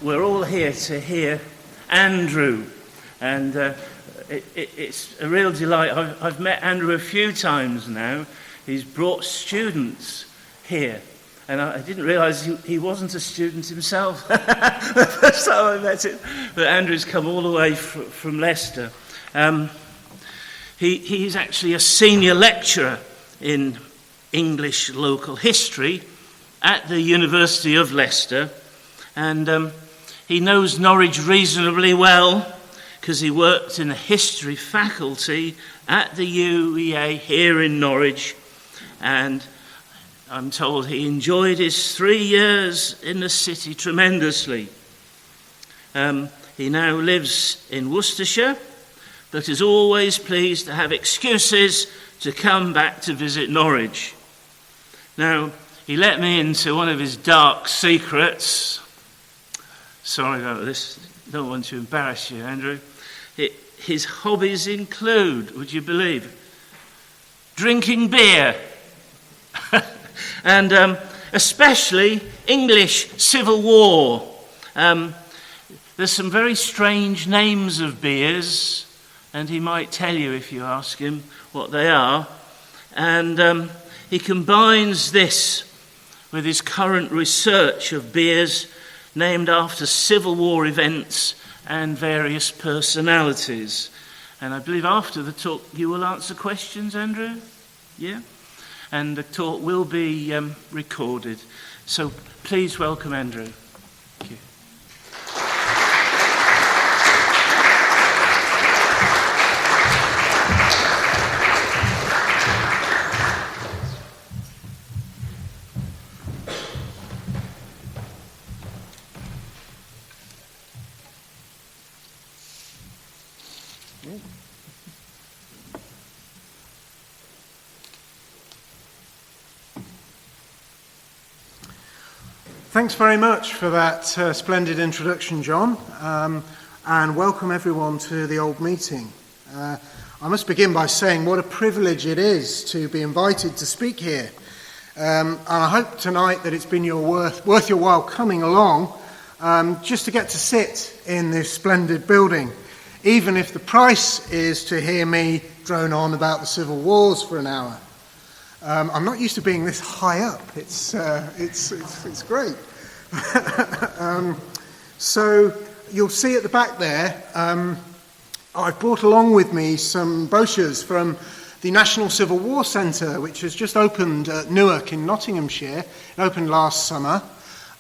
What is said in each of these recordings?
we're all here to hear Andrew, and it's a real delight. I've met Andrew a few times now. He's brought students here, and I didn't realise he wasn't a student himself the first time I met him. But Andrew's come all the way from Leicester. He's actually a senior lecturer in English local history at the University of Leicester, and he knows Norwich reasonably well because he worked in the history faculty at the UEA here in Norwich, and I'm told he enjoyed his 3 years in the city tremendously. He now lives in Worcestershire, but is always pleased to have excuses to come back to visit Norwich. Now, he let me into one of his dark secrets. Sorry about this. Don't want to embarrass you, Andrew. His hobbies include, would you believe, drinking beer. And especially English Civil War. There's some very strange names of beers, and he might tell you if you ask him what they are. And he combines this with his current research of beers named after Civil War events and various personalities. And I believe after the talk you will answer questions, Andrew? Yeah? And the talk will be recorded. So please welcome Andrew. Thank you. Thanks very much for that splendid introduction, John, and welcome everyone to the old meeting. I must begin by saying what a privilege it is to be invited to speak here. And I hope tonight that it's been worth your while coming along just to get to sit in this splendid building, even if the price is to hear me drone on about the civil wars for an hour. I'm not used to being this high up. It's great. So you'll see at the back there, I've brought along with me some brochures from the National Civil War Centre, which has just opened at Newark in Nottinghamshire. It opened last summer,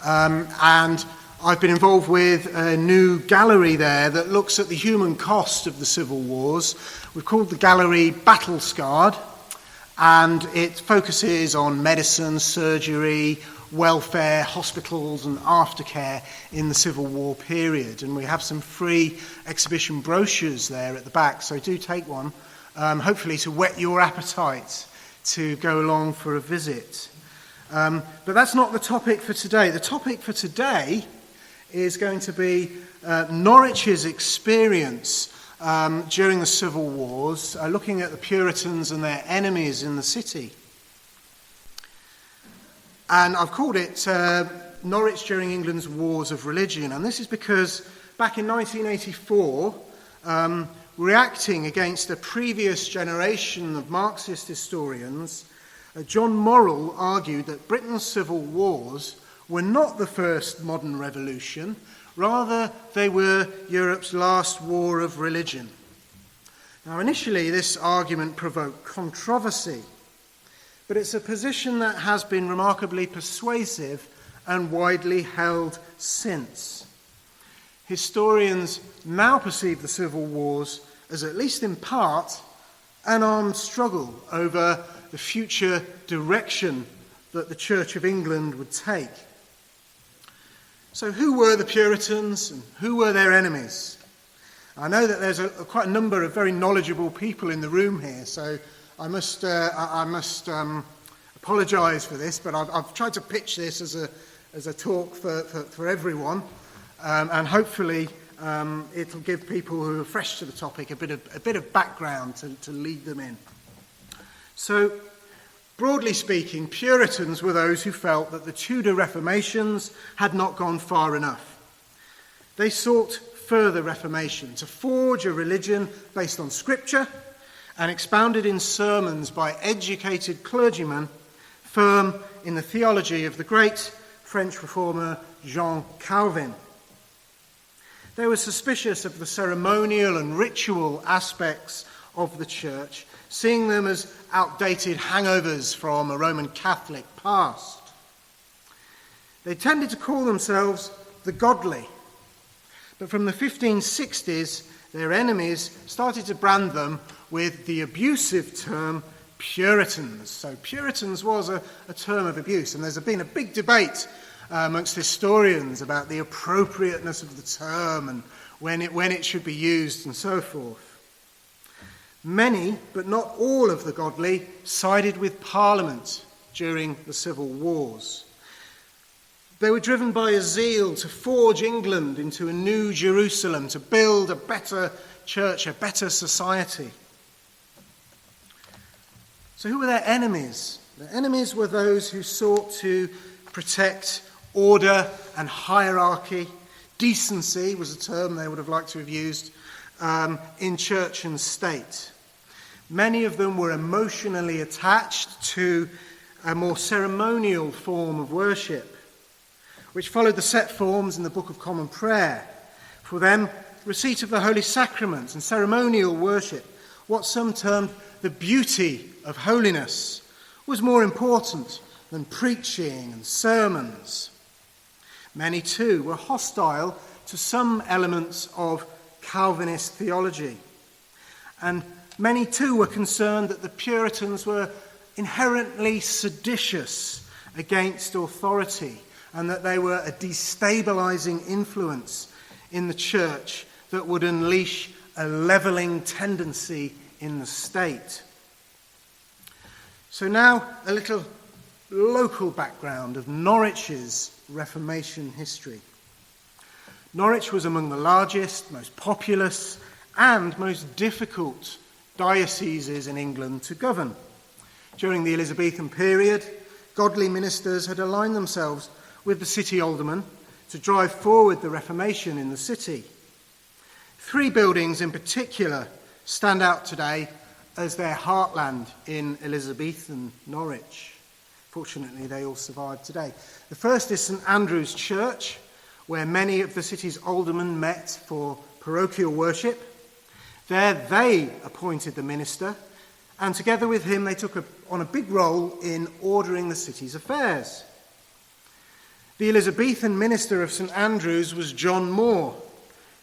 and I've been involved with a new gallery there that looks at the human cost of the civil wars. We've called the gallery Battle Scarred. And it focuses on medicine, surgery, welfare, hospitals and aftercare in the Civil War period. And we have some free exhibition brochures there at the back, so do take one, hopefully to whet your appetite to go along for a visit. But that's not the topic for today. The topic for today is going to be Norwich's experience during the Civil Wars, looking at the Puritans and their enemies in the city. And I've called it Norwich during England's Wars of Religion. And this is because back in 1984, reacting against a previous generation of Marxist historians, John Morrell argued that Britain's civil wars were not the first modern revolution. Rather, they were Europe's last war of religion. Now, initially, this argument provoked controversy, but it's a position that has been remarkably persuasive and widely held since. Historians now perceive the civil wars as, at least in part, an armed struggle over the future direction that the Church of England would take. So who were the Puritans and who were their enemies? I know that there's quite a number of very knowledgeable people in the room here, so I must apologise for this, but I've tried to pitch this as a talk for everyone, and hopefully it'll give people who are fresh to the topic a bit of background to lead them in. So, broadly speaking, Puritans were those who felt that the Tudor Reformations had not gone far enough. They sought further reformation, to forge a religion based on Scripture and expounded in sermons by educated clergymen firm in the theology of the great French reformer Jean Calvin. They were suspicious of the ceremonial and ritual aspects of the church, seeing them as outdated hangovers from a Roman Catholic past. They tended to call themselves the godly, but from the 1560s, their enemies started to brand them with the abusive term Puritans. So Puritans was a term of abuse, and there's been a big debate amongst historians about the appropriateness of the term and when it should be used and so forth. Many, but not all of the godly, sided with Parliament during the civil wars. They were driven by a zeal to forge England into a new Jerusalem, to build a better church, a better society. So who were their enemies? Their enemies were those who sought to protect order and hierarchy. Decency was a term they would have liked to have used in church and state. Many of them were emotionally attached to a more ceremonial form of worship, which followed the set forms in the Book of Common Prayer. For them, receipt of the Holy Sacraments and ceremonial worship, what some termed the beauty of holiness, was more important than preaching and sermons. Many, too, were hostile to some elements of Calvinist theology. And many, too, were concerned that the Puritans were inherently seditious against authority and that they were a destabilizing influence in the church that would unleash a levelling tendency in the state. So now a little local background of Norwich's Reformation history. Norwich was among the largest, most populous, and most difficult dioceses in England to govern. During the Elizabethan period, godly ministers had aligned themselves with the city aldermen to drive forward the Reformation in the city. 3 buildings in particular stand out today as their heartland in Elizabethan Norwich. Fortunately, they all survive today. The first is St Andrew's Church, where many of the city's aldermen met for parochial worship. There they appointed the minister, and together with him they took on a big role in ordering the city's affairs. The Elizabethan minister of St Andrew's was John Moore.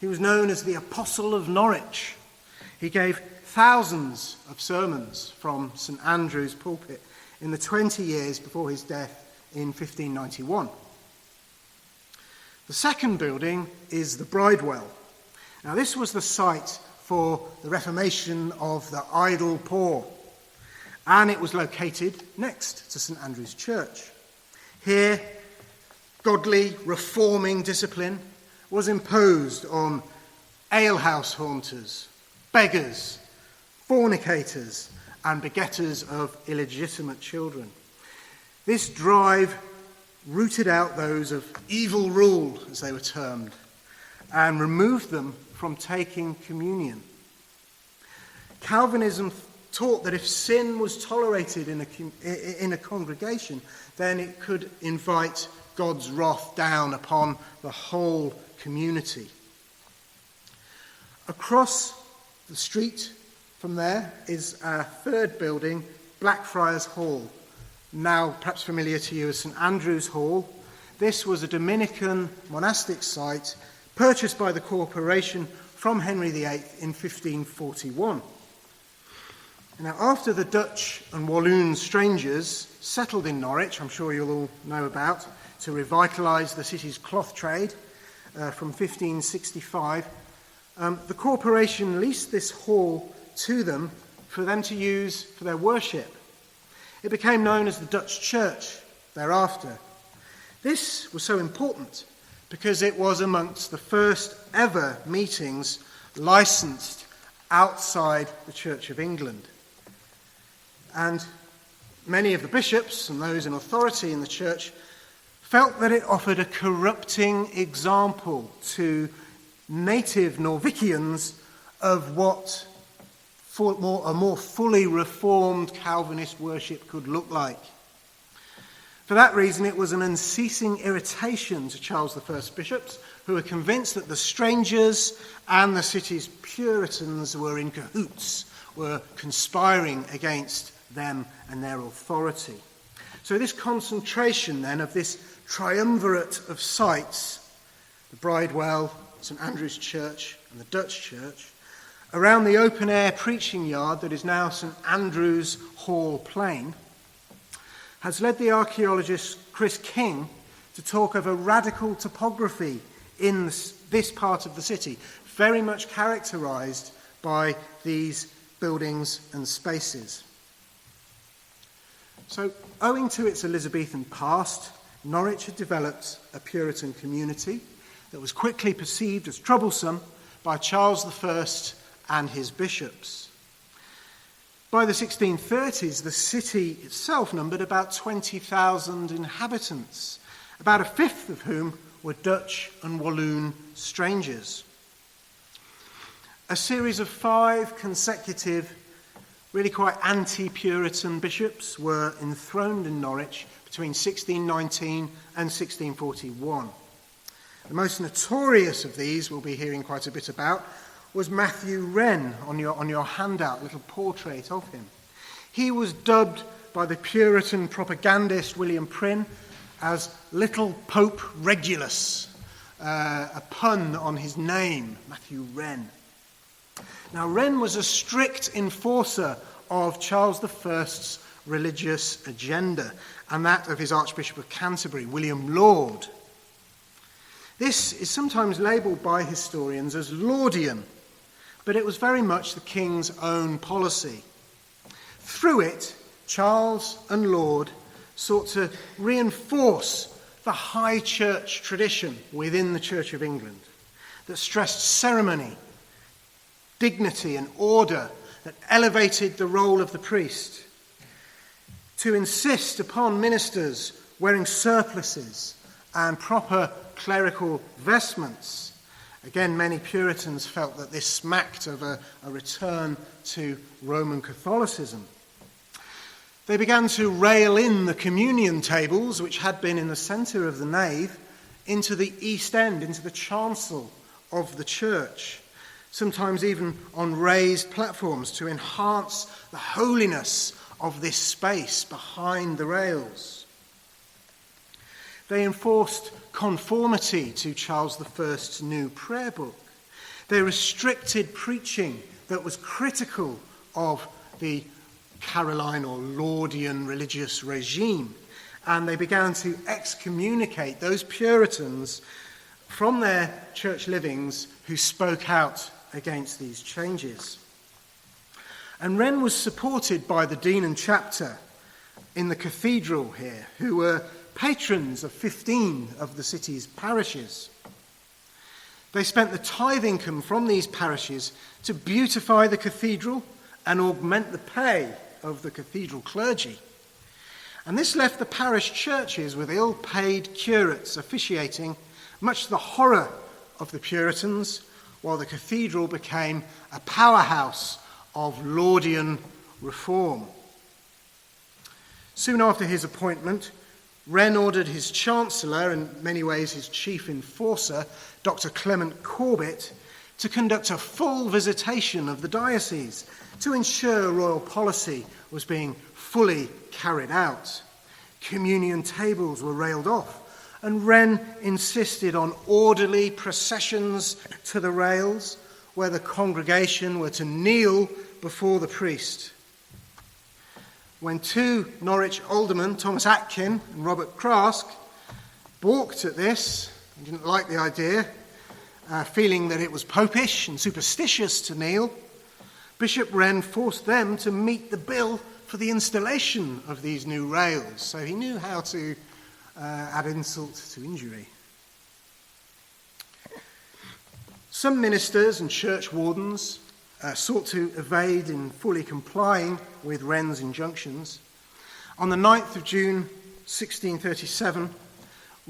He was known as the Apostle of Norwich. He gave thousands of sermons from St Andrew's pulpit in the 20 years before his death in 1591. The second building is the Bridewell. Now, this was the site for the reformation of the idle poor, and it was located next to St Andrew's Church. Here, godly reforming discipline was imposed on alehouse haunters, beggars, fornicators, and begetters of illegitimate children. This drive rooted out those of evil rule, as they were termed, and removed them from taking communion. Calvinism taught that if sin was tolerated in a congregation, then it could invite God's wrath down upon the whole community. Across the street from there is our third building, Blackfriars Hall, now perhaps familiar to you as St Andrew's Hall. This was a Dominican monastic site purchased by the corporation from Henry VIII in 1541. Now, after the Dutch and Walloon strangers settled in Norwich, I'm sure you'll all know about, to revitalise the city's cloth trade from 1565, the corporation leased this hall to them for them to use for their worship. It became known as the Dutch Church thereafter. This was so important because it was amongst the first ever meetings licensed outside the Church of England. And many of the bishops and those in authority in the church felt that it offered a corrupting example to native Norvikians of what a more fully reformed Calvinist worship could look like. For that reason, it was an unceasing irritation to Charles I's bishops, who were convinced that the strangers and the city's Puritans were in cahoots, were conspiring against them and their authority. So this concentration then of this triumvirate of sites, the Bridewell, St Andrew's Church and the Dutch Church, around the open-air preaching yard that is now St Andrew's Hall Plain, has led the archaeologist Chris King to talk of a radical topography in this part of the city, very much characterised by these buildings and spaces. So, owing to its Elizabethan past, Norwich had developed a Puritan community that was quickly perceived as troublesome by Charles I and his bishops. By the 1630s, the city itself numbered about 20,000 inhabitants, about a fifth of whom were Dutch and Walloon strangers. A series of 5 consecutive, really quite anti-Puritan bishops were enthroned in Norwich between 1619 and 1641. The most notorious of these, we'll be hearing quite a bit about, was Matthew Wren, on your handout, a little portrait of him. He was dubbed by the Puritan propagandist William Prynne as Little Pope Regulus, a pun on his name, Matthew Wren. Now, Wren was a strict enforcer of Charles I's religious agenda and that of his Archbishop of Canterbury, William Laud. This is sometimes labelled by historians as Laudian, but it was very much the king's own policy. Through it, Charles and Laud sought to reinforce the high church tradition within the Church of England that stressed ceremony, dignity and order, that elevated the role of the priest, to insist upon ministers wearing surplices and proper clerical vestments. Again, many Puritans felt that this smacked of a return to Roman Catholicism. They began to rail in the communion tables, which had been in the centre of the nave, into the east end, into the chancel of the church, sometimes even on raised platforms to enhance the holiness of this space behind the rails. They enforced conformity to Charles I's new prayer book. They restricted preaching that was critical of the Caroline or Laudian religious regime, and they began to excommunicate those Puritans from their church livings who spoke out against these changes. And Wren was supported by the dean and chapter in the cathedral here, who were patrons of 15 of the city's parishes. They spent the tithe income from these parishes to beautify the cathedral and augment the pay of the cathedral clergy. And this left the parish churches with ill-paid curates officiating, much to the horror of the Puritans, while the cathedral became a powerhouse of Laudian reform. Soon after his appointment, Wren ordered his chancellor, in many ways his chief enforcer, Dr. Clement Corbett, to conduct a full visitation of the diocese to ensure royal policy was being fully carried out. Communion tables were railed off, and Wren insisted on orderly processions to the rails where the congregation were to kneel before the priest. When 2 Norwich aldermen, Thomas Atkin and Robert Crask, balked at this and didn't like the idea, feeling that it was popish and superstitious to kneel, Bishop Wren forced them to meet the bill for the installation of these new rails. So he knew how to add insult to injury. Some ministers and church wardens sought to evade in fully complying with Wren's injunctions. On the 9th of June 1637,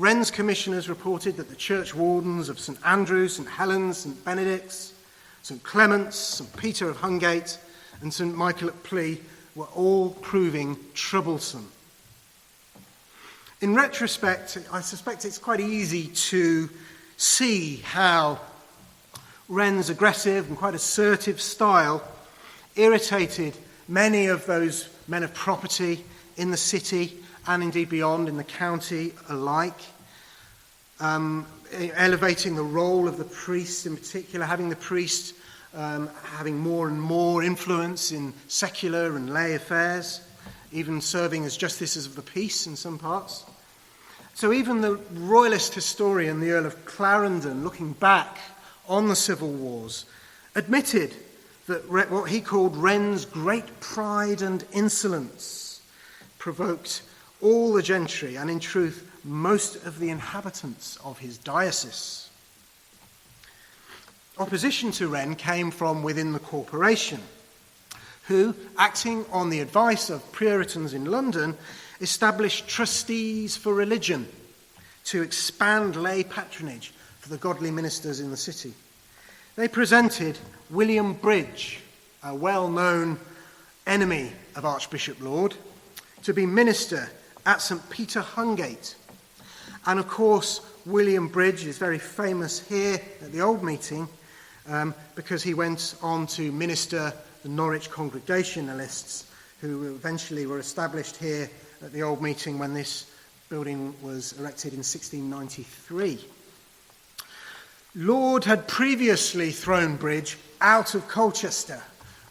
Wren's commissioners reported that the church wardens of St Andrews, St Helens, St Benedict's, St Clement's, St Peter of Hungate and St Michael at Plea were all proving troublesome. In retrospect, I suspect it's quite easy to see how Wren's aggressive and quite assertive style irritated many of those men of property in the city and indeed beyond, in the county alike, elevating the role of the priest in particular, having the priest having more and more influence in secular and lay affairs, even serving as justices of the peace in some parts. So even the royalist historian, the Earl of Clarendon, looking back on the civil wars, admitted that what he called Wren's great pride and insolence provoked all the gentry and, in truth, most of the inhabitants of his diocese. Opposition to Wren came from within the corporation, who, acting on the advice of Puritans in London, established trustees for religion to expand lay patronage for the godly ministers in the city. They presented William Bridge, a well-known enemy of Archbishop Laud, to be minister at St Peter Hungate. And of course, William Bridge is very famous here at the Old Meeting because he went on to minister the Norwich Congregationalists, who eventually were established here at the Old Meeting when this building was erected in 1693. Laud had previously thrown Bridge out of Colchester,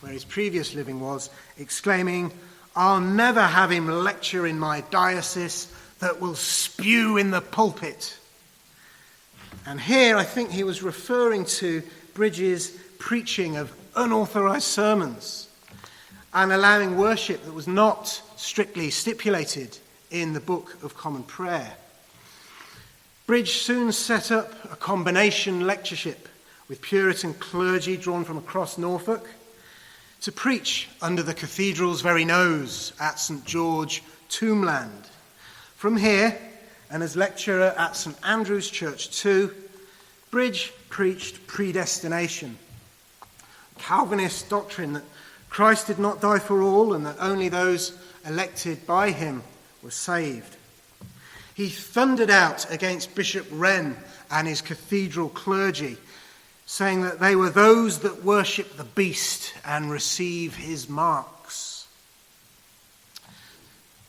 where his previous living was, exclaiming, "I'll never have him lecture in my diocese that will spew in the pulpit." And here I think he was referring to Bridge's preaching of unauthorized sermons and allowing worship that was not strictly stipulated in the Book of Common Prayer. Bridge soon set up a combination lectureship with Puritan clergy drawn from across Norfolk to preach under the cathedral's very nose at St George, Tombland. From here, and as lecturer at St Andrew's Church too, Bridge preached predestination, Calvinist doctrine that Christ did not die for all and that only those elected by him were saved. He thundered out against Bishop Wren and his cathedral clergy, saying that they were those that worship the beast and receive his marks.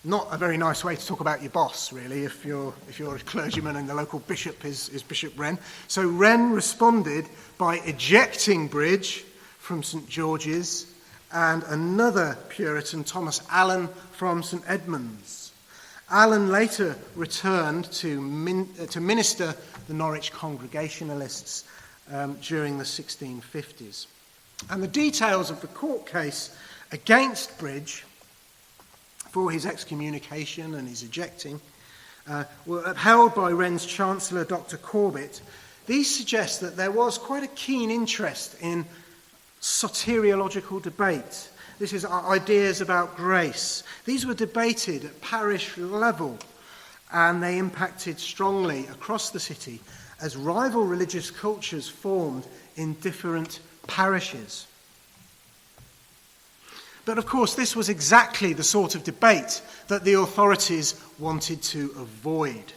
Not a very nice way to talk about your boss, really, if you're a clergyman and the local bishop is Bishop Wren. So Wren responded by ejecting Bridge from St George's and another Puritan, Thomas Allen, from St Edmund's. Allen later returned to minister the Norwich Congregationalists during the 1650s. And the details of the court case against Bridge for his excommunication and his ejecting were upheld by Wren's Chancellor, Dr. Corbett. These suggest that there was quite a keen interest in soteriological debate. This is ideas about grace. These were debated at parish level, and they impacted strongly across the city as rival religious cultures formed in different parishes. But of course, this was exactly the sort of debate that the authorities wanted to avoid.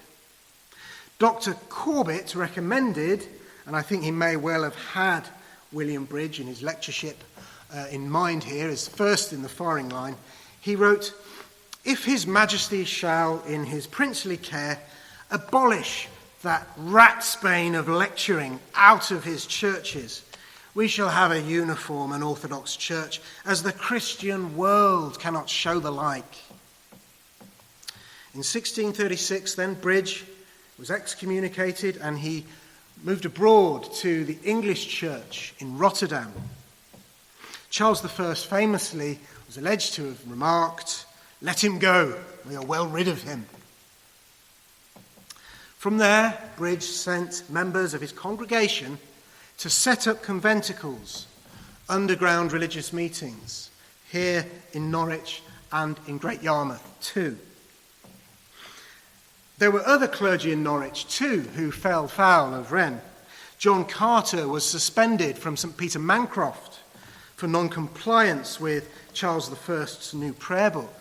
Dr. Corbett recommended, and I think he may well have had William Bridge in his lectureship in mind here as first in the firing line, he wrote, "If his majesty shall, in his princely care, abolish that ratsbane of lecturing out of his churches, we shall have a uniform and orthodox church, as the Christian world cannot show the like." In 1636, then, Bridge was excommunicated and he moved abroad to the English church in Rotterdam. Charles I famously was alleged to have remarked, "Let him go, we are well rid of him." From there, Bridge sent members of his congregation to set up conventicles, underground religious meetings, here in Norwich and in Great Yarmouth too. There were other clergy in Norwich too who fell foul of Wren. John Carter was suspended from St. Peter Mancroft for non-compliance with Charles I's new prayer book.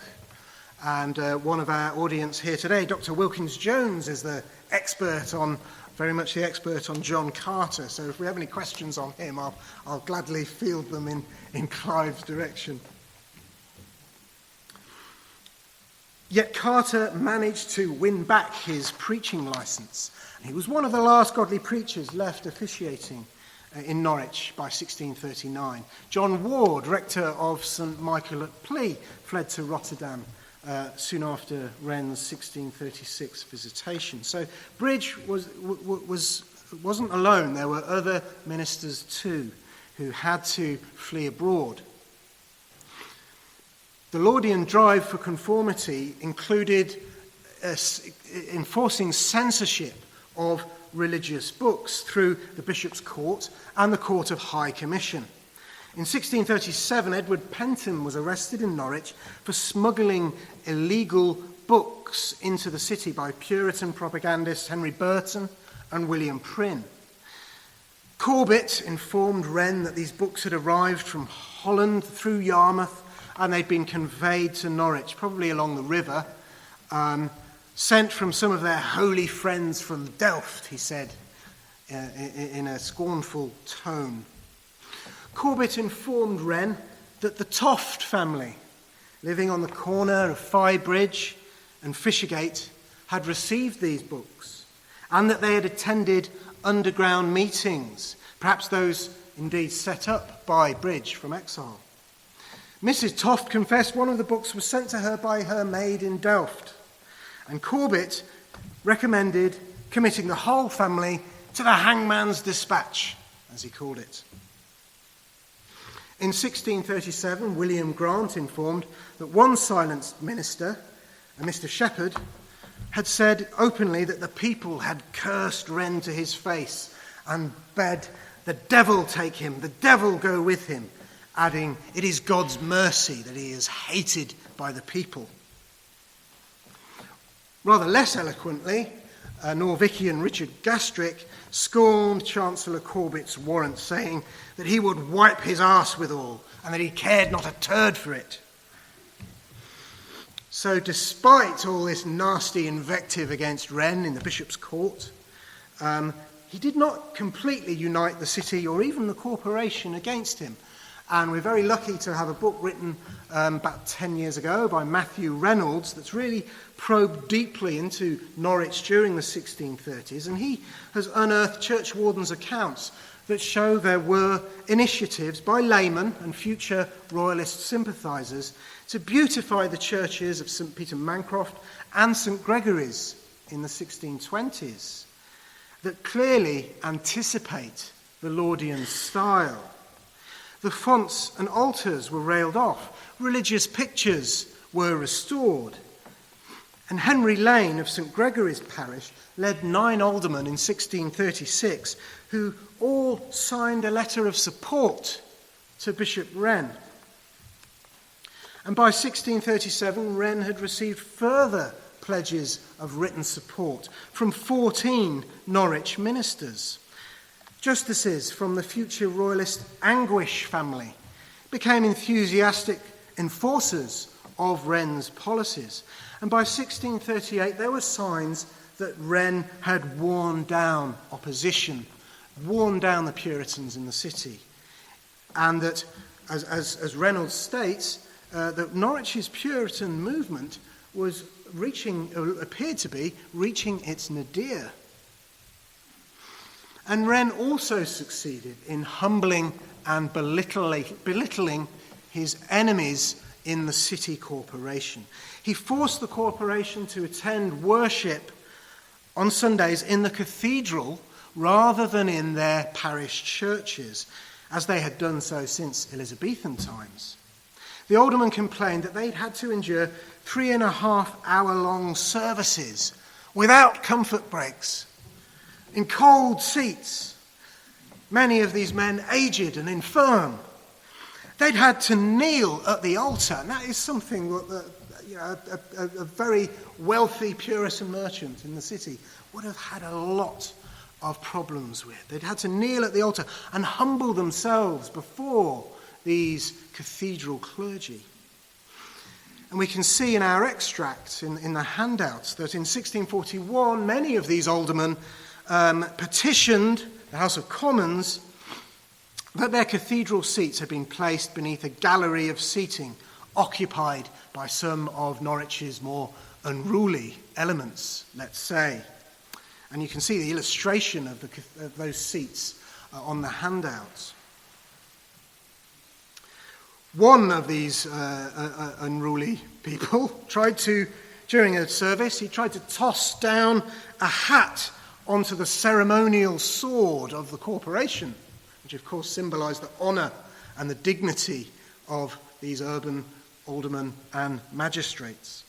And one of our audience here today, Dr. Wilkins Jones, is very much the expert on John Carter. So if we have any questions on him, I'll gladly field them in Clive's direction. Yet Carter managed to win back his preaching licence. He was one of the last godly preachers left officiating in Norwich by 1639. John Ward, rector of St. Michael at Plea, fled to Rotterdam soon after Wren's 1636 visitation. So Bridge wasn't alone. There were other ministers too who had to flee abroad. The Laudian drive for conformity included enforcing censorship of religious books through the Bishop's Court and the Court of High Commission. In 1637, Edward Penton was arrested in Norwich for smuggling illegal books into the city by Puritan propagandists Henry Burton and William Prynne. Corbett informed Wren that these books had arrived from Holland through Yarmouth and they'd been conveyed to Norwich, probably along the river, sent from some of their holy friends from Delft, he said, in a scornful tone. Corbett informed Wren that the Toft family, living on the corner of Fye Bridge and Fishergate, had received these books and that they had attended underground meetings, perhaps those indeed set up by Bridge from exile. Mrs. Toft confessed one of the books was sent to her by her maid in Delft, and Corbett recommended committing the whole family to the hangman's dispatch, as he called it. In 1637, William Grant informed that one silenced minister, a Mr. Shepherd, had said openly that the people had cursed Wren to his face and bade the devil take him, the devil go with him, adding, "It is God's mercy that he is hated by the people." Rather less eloquently, Norvichian Richard Gastrick scorned Chancellor Corbett's warrant, saying that he would wipe his arse withal and that he cared not a turd for it. So despite all this nasty invective against Wren in the Bishop's Court, he did not completely unite the city or even the corporation against him. And we're very lucky to have a book written about 10 years ago by Matthew Reynolds that's really probed deeply into Norwich during the 1630s. And he has unearthed church wardens' accounts that show there were initiatives by laymen and future royalist sympathisers to beautify the churches of St. Peter Mancroft and St. Gregory's in the 1620s that clearly anticipate the Laudian style. The fonts and altars were railed off. Religious pictures were restored. And Henry Lane of St. Gregory's parish led 9 aldermen in 1636 who all signed a letter of support to Bishop Wren. And by 1637, Wren had received further pledges of written support from 14 Norwich ministers. Justices from the future royalist Anguish family became enthusiastic enforcers of Wren's policies. And by 1638, there were signs that Wren had worn down opposition, worn down the Puritans in the city. And that, as Reynolds states, that Norwich's Puritan movement was appeared to be reaching its nadir. And Wren also succeeded in humbling and belittling his enemies in the city corporation. He forced the corporation to attend worship on Sundays in the cathedral rather than in their parish churches, as they had done so since Elizabethan times. The aldermen complained that they'd had to endure 3.5-hour-long services without comfort breaks, in cold seats, many of these men aged and infirm. They'd had to kneel at the altar, and that is something that a very wealthy Puritan merchant in the city, would have had a lot of problems with. They'd had to kneel at the altar and humble themselves before these cathedral clergy. And we can see in our extracts, in the handouts, that in 1641, many of these aldermen petitioned the House of Commons that their cathedral seats had been placed beneath a gallery of seating occupied by some of Norwich's more unruly elements, let's say. And you can see the illustration of those seats on the handouts. One of these unruly people during a service, he tried to toss down a hat onto the ceremonial sword of the corporation, which of course symbolised the honour and the dignity of these urban aldermen and magistrates.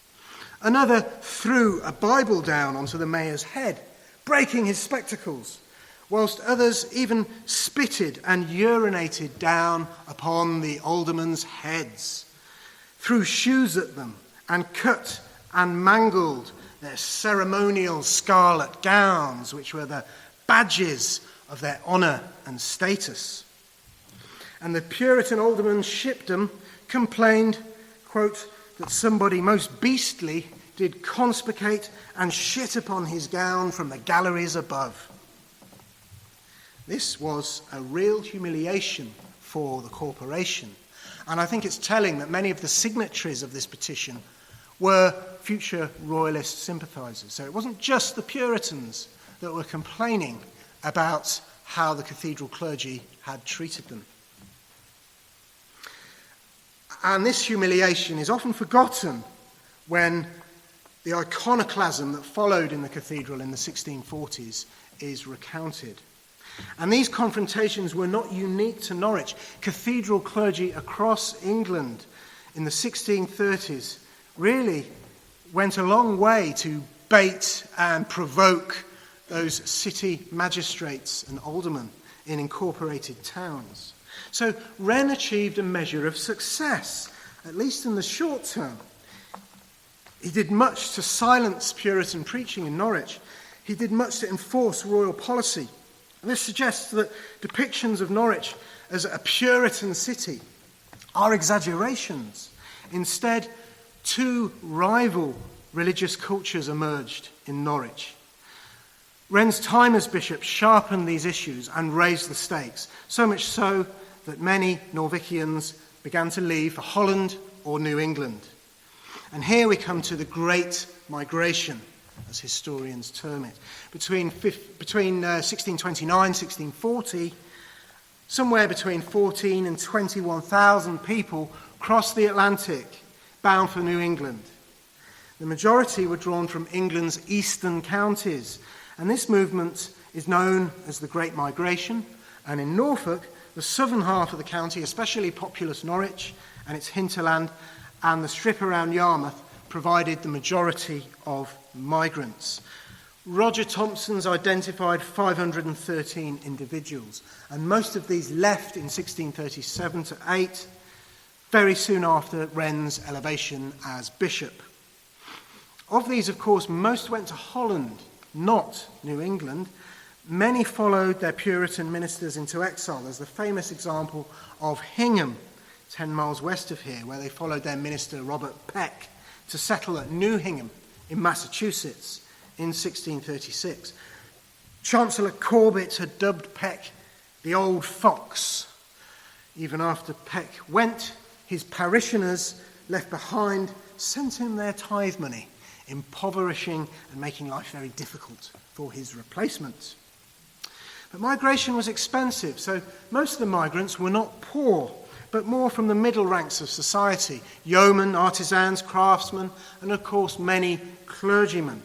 Another threw a Bible down onto the mayor's head, breaking his spectacles, whilst others even spitted and urinated down upon the aldermen's heads, threw shoes at them, and cut and mangled their ceremonial scarlet gowns, which were the badges of their honour and status. And the Puritan alderman Shipdham complained, quote, that somebody most beastly did conspicate and shit upon his gown from the galleries above. This was a real humiliation for the corporation. And I think it's telling that many of the signatories of this petition were future royalist sympathisers. So it wasn't just the Puritans that were complaining about how the cathedral clergy had treated them. And this humiliation is often forgotten when the iconoclasm that followed in the cathedral in the 1640s is recounted. And these confrontations were not unique to Norwich. Cathedral clergy across England in the 1630s really went a long way to bait and provoke those city magistrates and aldermen in incorporated towns. So Wren achieved a measure of success, at least in the short term. He did much to silence Puritan preaching in Norwich. He did much to enforce royal policy. And this suggests that depictions of Norwich as a Puritan city are exaggerations. Instead, two rival religious cultures emerged in Norwich. Wren's time as bishop sharpened these issues and raised the stakes, so much so that many Norwichians began to leave for Holland or New England. And here we come to the Great Migration, as historians term it. Between 1629 and 1640, somewhere between 14 and 21,000 people crossed the Atlantic, bound for New England. The majority were drawn from England's eastern counties, and this movement is known as the Great Migration. And in Norfolk, the southern half of the county, especially populous Norwich and its hinterland, and the strip around Yarmouth, provided the majority of migrants. Roger Thompson's identified 513 individuals, and most of these left in 1637 to 8, very soon after Wren's elevation as bishop. Of these, of course, most went to Holland, not New England. Many followed their Puritan ministers into exile. There's the famous example of Hingham, 10 miles west of here, where they followed their minister Robert Peck to settle at New Hingham in Massachusetts in 1636. Chancellor Corbett had dubbed Peck the Old Fox. Even after Peck went, his parishioners left behind sent him their tithe money, impoverishing and making life very difficult for his replacement. But migration was expensive, so most of the migrants were not poor, but more from the middle ranks of society: yeomen, artisans, craftsmen, and of course many clergymen,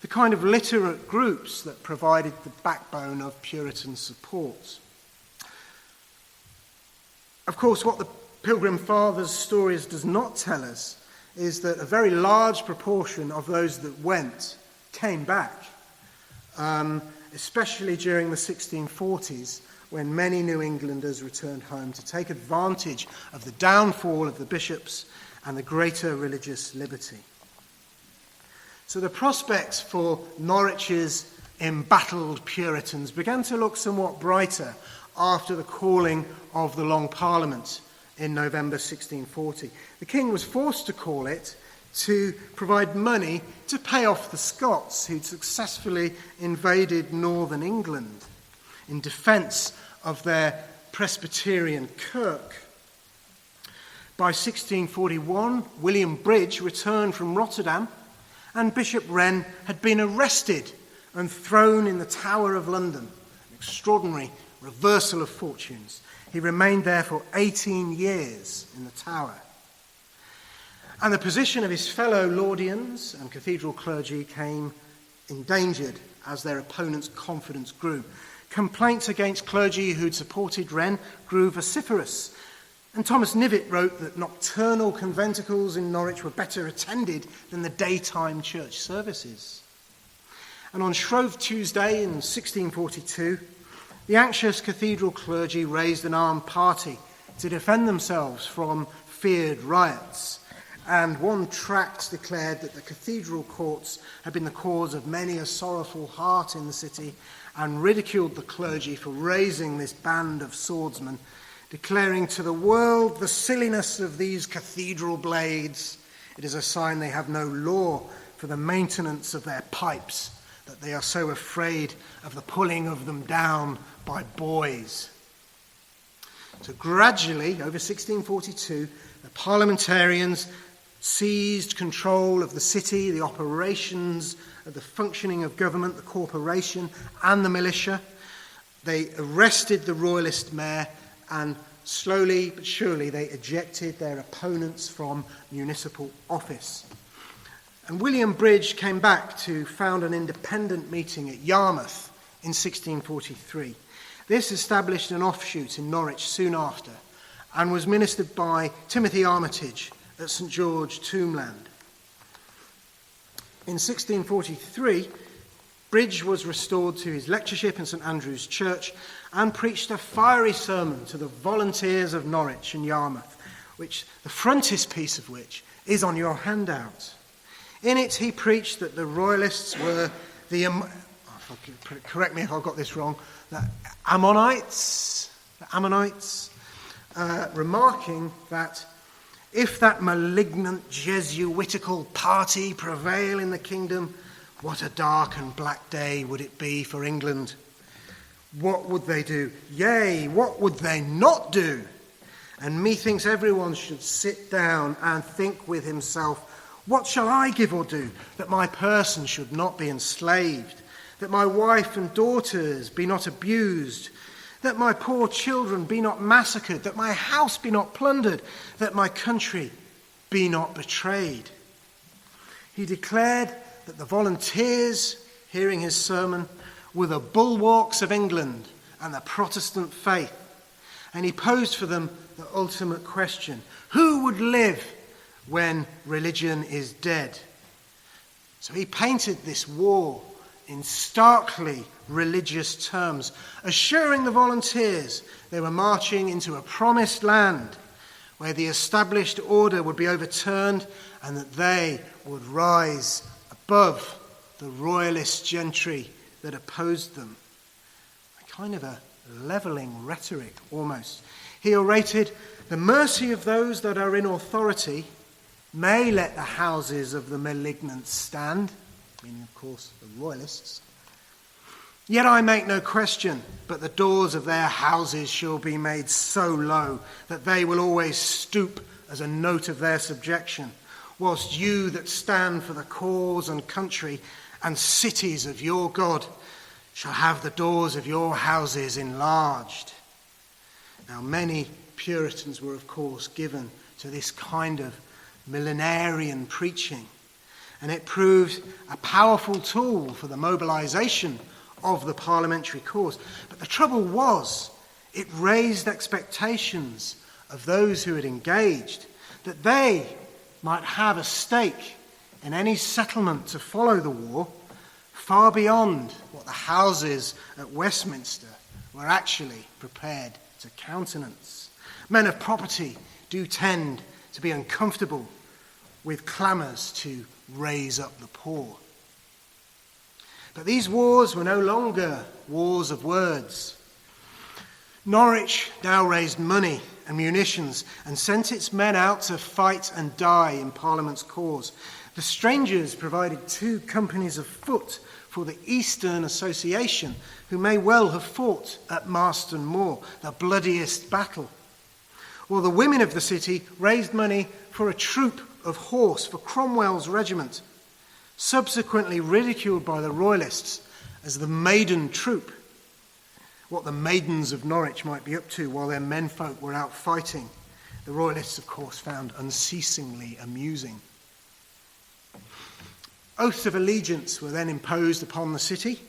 the kind of literate groups that provided the backbone of Puritan support. Of course, what the Pilgrim Fathers' stories does not tell us is that a very large proportion of those that went came back, especially during the 1640s, when many New Englanders returned home to take advantage of the downfall of the bishops and the greater religious liberty. So the prospects for Norwich's embattled Puritans began to look somewhat brighter after the calling of the Long Parliament in November 1640. The king was forced to call it to provide money to pay off the Scots who'd successfully invaded northern England in defence of their Presbyterian kirk. By 1641, William Bridge returned from Rotterdam, and Bishop Wren had been arrested and thrown in the Tower of London. An extraordinary reversal of fortunes. He remained there for 18 years in the Tower. And the position of his fellow Laudians and cathedral clergy came endangered as their opponents' confidence grew. Complaints against clergy who'd supported Wren grew vociferous. And Thomas Knivet wrote that nocturnal conventicles in Norwich were better attended than the daytime church services. And on Shrove Tuesday in 1642, the anxious cathedral clergy raised an armed party to defend themselves from feared riots. And one tract declared that the cathedral courts had been the cause of many a sorrowful heart in the city, and ridiculed the clergy for raising this band of swordsmen, declaring to the world the silliness of these cathedral blades. It is a sign they have no law for the maintenance of their pipes, that they are so afraid of the pulling of them down by boys. So gradually, over 1642, the parliamentarians seized control of the city, the operations of the functioning of government, the corporation, and the militia. They arrested the royalist mayor, and slowly but surely they ejected their opponents from municipal office. And William Bridge came back to found an independent meeting at Yarmouth in 1643. This established an offshoot in Norwich soon after, and was ministered by Timothy Armitage at St George Tombland. In 1643, Bridge was restored to his lectureship in St Andrew's Church and preached a fiery sermon to the volunteers of Norwich and Yarmouth, which the frontispiece of which is on your handout. In it, he preached that the royalists were correct me if I've got this wrong, the Ammonites, remarking that if that malignant Jesuitical party prevail in the kingdom, what a dark and black day would it be for England. What would they do? Yea, what would they not do? And methinks everyone should sit down and think with himself, what shall I give or do, that my person should not be enslaved, that my wife and daughters be not abused, that my poor children be not massacred, that my house be not plundered, that my country be not betrayed. He declared that the volunteers, hearing his sermon, were the bulwarks of England and the Protestant faith. And he posed for them the ultimate question: who would live when religion is dead? So he painted this war in starkly religious terms, assuring the volunteers they were marching into a promised land where the established order would be overturned and that they would rise above the royalist gentry that opposed them. A kind of a levelling rhetoric almost. He orated, the mercy of those that are in authority may let the houses of the malignant stand, meaning of course the royalists. Yet I make no question, but the doors of their houses shall be made so low that they will always stoop as a note of their subjection, whilst you that stand for the cause and country and cities of your God shall have the doors of your houses enlarged. Now many Puritans were of course given to this kind of millenarian preaching, and it proved a powerful tool for the mobilization of the parliamentary cause. But the trouble was, it raised expectations of those who had engaged, that they might have a stake in any settlement to follow the war, far beyond what the houses at Westminster were actually prepared to countenance. Men of property do tend to be uncomfortable with clamours to raise up the poor. But these wars were no longer wars of words. Norwich now raised money and munitions and sent its men out to fight and die in Parliament's cause. The strangers provided 2 companies of foot for the Eastern Association, who may well have fought at Marston Moor, the bloodiest battle. Or the women of the city raised money for a troop of horse for Cromwell's regiment, subsequently ridiculed by the Royalists as the maiden troop, what the maidens of Norwich might be up to while their menfolk were out fighting. The Royalists, of course, found unceasingly amusing. Oaths of allegiance were then imposed upon the city,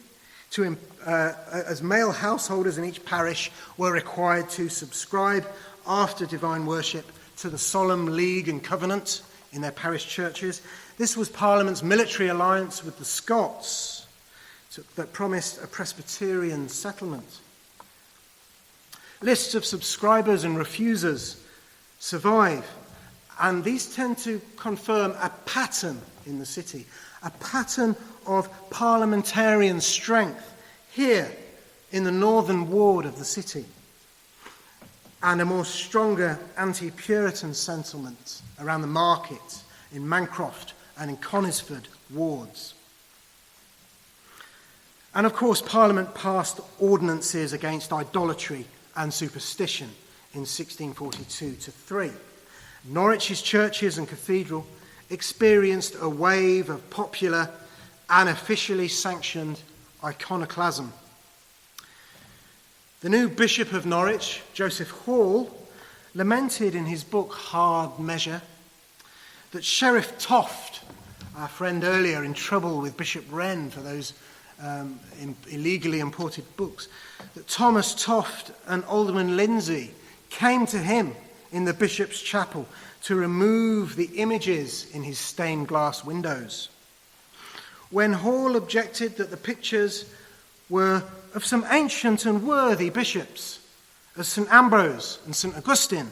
as male householders in each parish were required to subscribe after divine worship to the Solemn League and Covenant in their parish churches. This was Parliament's military alliance with the Scots that promised a Presbyterian settlement. Lists of subscribers and refusers survive, and these tend to confirm a pattern in the city, a pattern of parliamentarian strength here in the northern ward of the city, and a more stronger anti-Puritan sentiment around the market in Mancroft and in Conisford wards. And of course, Parliament passed ordinances against idolatry and superstition in 1642-3. Norwich's churches and cathedral experienced a wave of popular and officially sanctioned iconoclasm. The new Bishop of Norwich, Joseph Hall, lamented in his book Hard Measure that Sheriff Toft, our friend earlier in trouble with Bishop Wren for those illegally imported books, that Thomas Toft and Alderman Lindsay came to him in the bishop's chapel to remove the images in his stained glass windows. When Hall objected that the pictures were of some ancient and worthy bishops, as St. Ambrose and St. Augustine,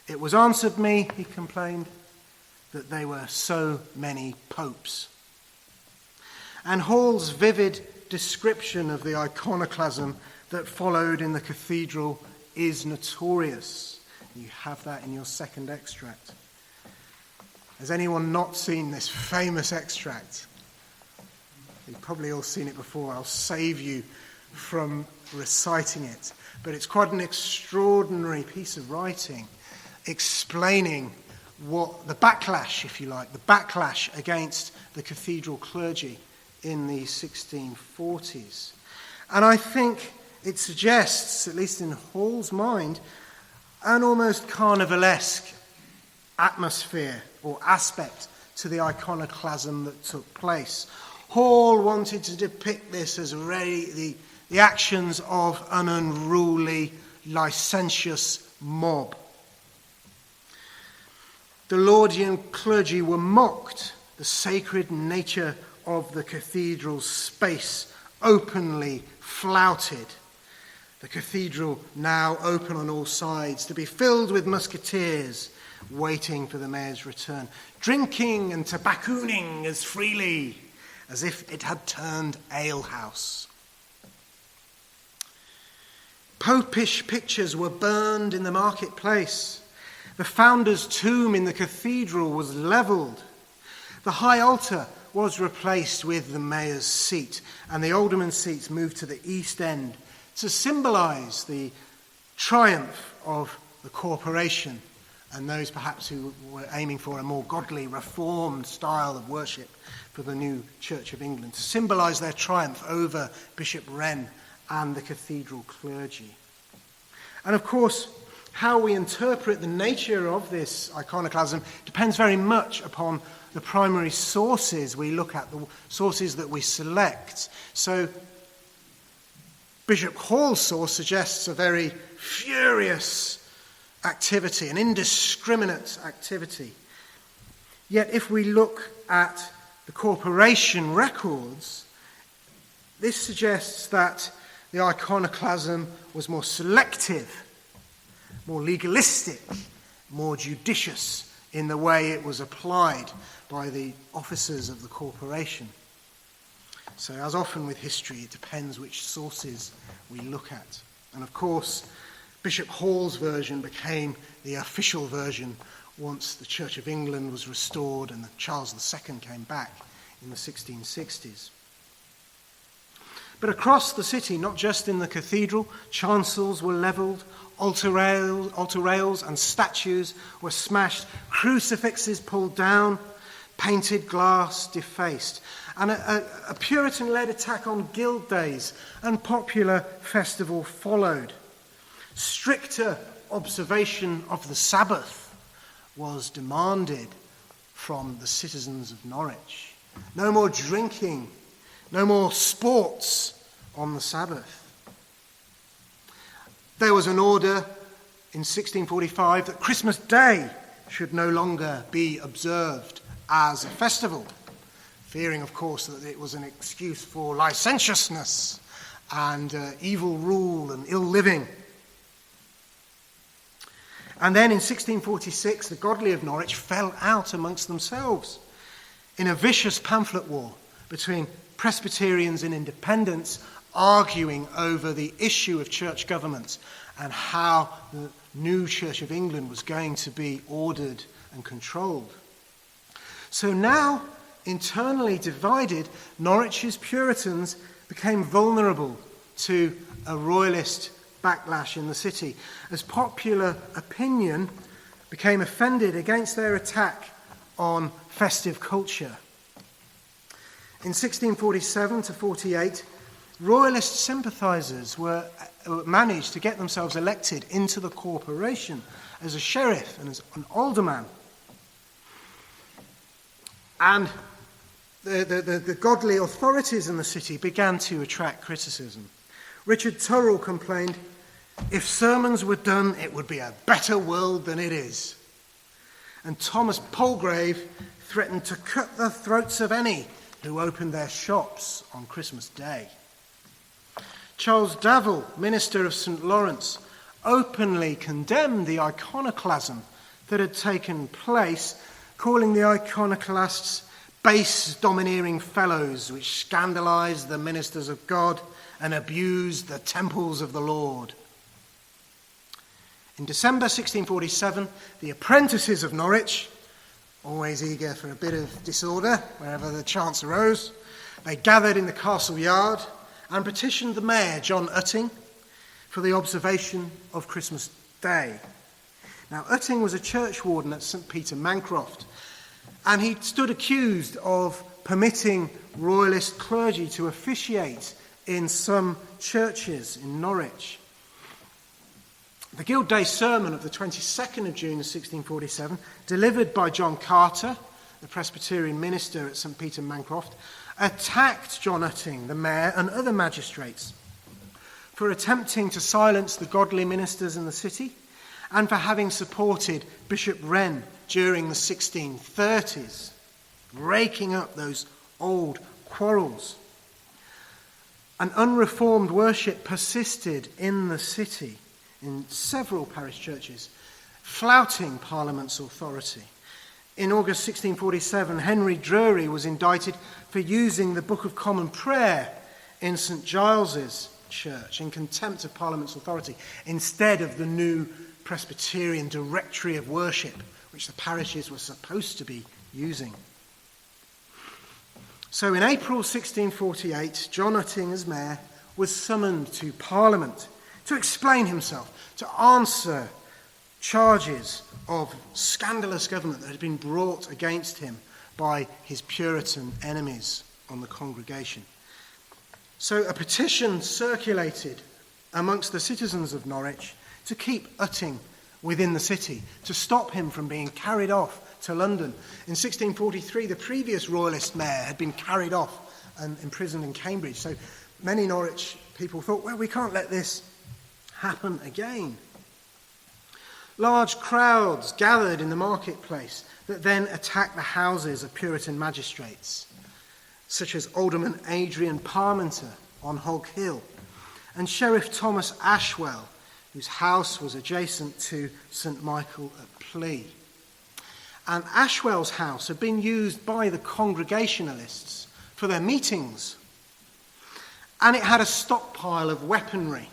it was answered me, he complained, that they were so many popes. And Hall's vivid description of the iconoclasm that followed in the cathedral is notorious. You have that in your second extract. Has anyone not seen this famous extract? You've probably all seen it before. I'll save you from reciting it. But it's quite an extraordinary piece of writing explaining what the backlash, if you like, the backlash against the cathedral clergy in the 1640s. And I think it suggests, at least in Hall's mind, an almost carnivalesque atmosphere or aspect to the iconoclasm that took place. Hall wanted to depict this as the actions of an unruly, licentious mob. The Laudian clergy were mocked, the sacred nature of the cathedral's space openly flouted. The cathedral now open on all sides to be filled with musketeers waiting for the mayor's return, drinking and tobaccooning as freely as if it had turned alehouse. Popish pictures were burned in the marketplace. The founder's tomb in the cathedral was levelled. The high altar was replaced with the mayor's seat, and the alderman's seats moved to the east end to symbolise the triumph of the corporation and those perhaps who were aiming for a more godly, reformed style of worship for the new Church of England, to symbolise their triumph over Bishop Wren and the cathedral clergy. And of course, how we interpret the nature of this iconoclasm depends very much upon the primary sources we look at, the sources that we select. So Bishop Hall's source suggests a very furious activity, an indiscriminate activity. Yet if we look at the corporation records, this suggests that the iconoclasm was more selective, more legalistic, more judicious in the way it was applied by the officers of the corporation. So as often with history, it depends which sources we look at. And of course, Bishop Hall's version became the official version once the Church of England was restored and Charles II came back in the 1660s. But across the city, not just in the cathedral, chancels were levelled, altar rails and statues were smashed, crucifixes pulled down, painted glass defaced. And a Puritan-led attack on guild days and popular festival followed. Stricter observation of the Sabbath was demanded from the citizens of Norwich. No more drinking, no more sports on the Sabbath. There was an order in 1645 that Christmas Day should no longer be observed as a festival, fearing, of course, that it was an excuse for licentiousness and evil rule and ill living. And then in 1646, the godly of Norwich fell out amongst themselves in a vicious pamphlet war between Presbyterians and Independents, arguing over the issue of church government and how the new Church of England was going to be ordered and controlled. So now, internally divided, Norwich's Puritans became vulnerable to a royalist backlash in the city, as popular opinion became offended against their attack on festive culture. In 1647 to 48, royalist sympathisers were managed to get themselves elected into the corporation as a sheriff and as an alderman. And the godly authorities in the city began to attract criticism. Richard Turrell complained, "If sermons were done, it would be a better world than it is." And Thomas Palgrave threatened to cut the throats of any who opened their shops on Christmas Day. Charles Davil, minister of St. Lawrence, openly condemned the iconoclasm that had taken place, calling the iconoclasts base, domineering fellows which scandalized the ministers of God and abused the temples of the Lord. In December 1647, the apprentices of Norwich, always eager for a bit of disorder wherever the chance arose, they gathered in the castle yard and petitioned the mayor, John Utting, for the observation of Christmas Day. Now, Utting was a churchwarden at St. Peter Mancroft, and he stood accused of permitting royalist clergy to officiate in some churches in Norwich. The Guild Day sermon of the 22nd of June 1647, delivered by John Carter, the Presbyterian minister at St. Peter Mancroft, attacked John Utting, the mayor, and other magistrates for attempting to silence the godly ministers in the city and for having supported Bishop Wren during the 1630s, raking up those old quarrels. An unreformed worship persisted in the city in several parish churches, flouting Parliament's authority. In August 1647, Henry Drury was indicted for using the Book of Common Prayer in St. Giles's church in contempt of Parliament's authority, instead of the new Presbyterian Directory of Worship, which the parishes were supposed to be using. So in April 1648, John Utting, as mayor, was summoned to Parliament to explain himself, to answer charges of scandalous government that had been brought against him by his Puritan enemies on the congregation. So a petition circulated amongst the citizens of Norwich to keep Utting within the city, to stop him from being carried off to London. In 1643, the previous royalist mayor had been carried off and imprisoned in Cambridge. So many Norwich people thought, well, we can't let this happen again. Large crowds gathered in the marketplace that then attacked the houses of Puritan magistrates, such as Alderman Adrian Parmenter on Hog Hill and Sheriff Thomas Ashwell, whose house was adjacent to St. Michael at Plea. And Ashwell's house had been used by the Congregationalists for their meetings. And it had a stockpile of weaponry,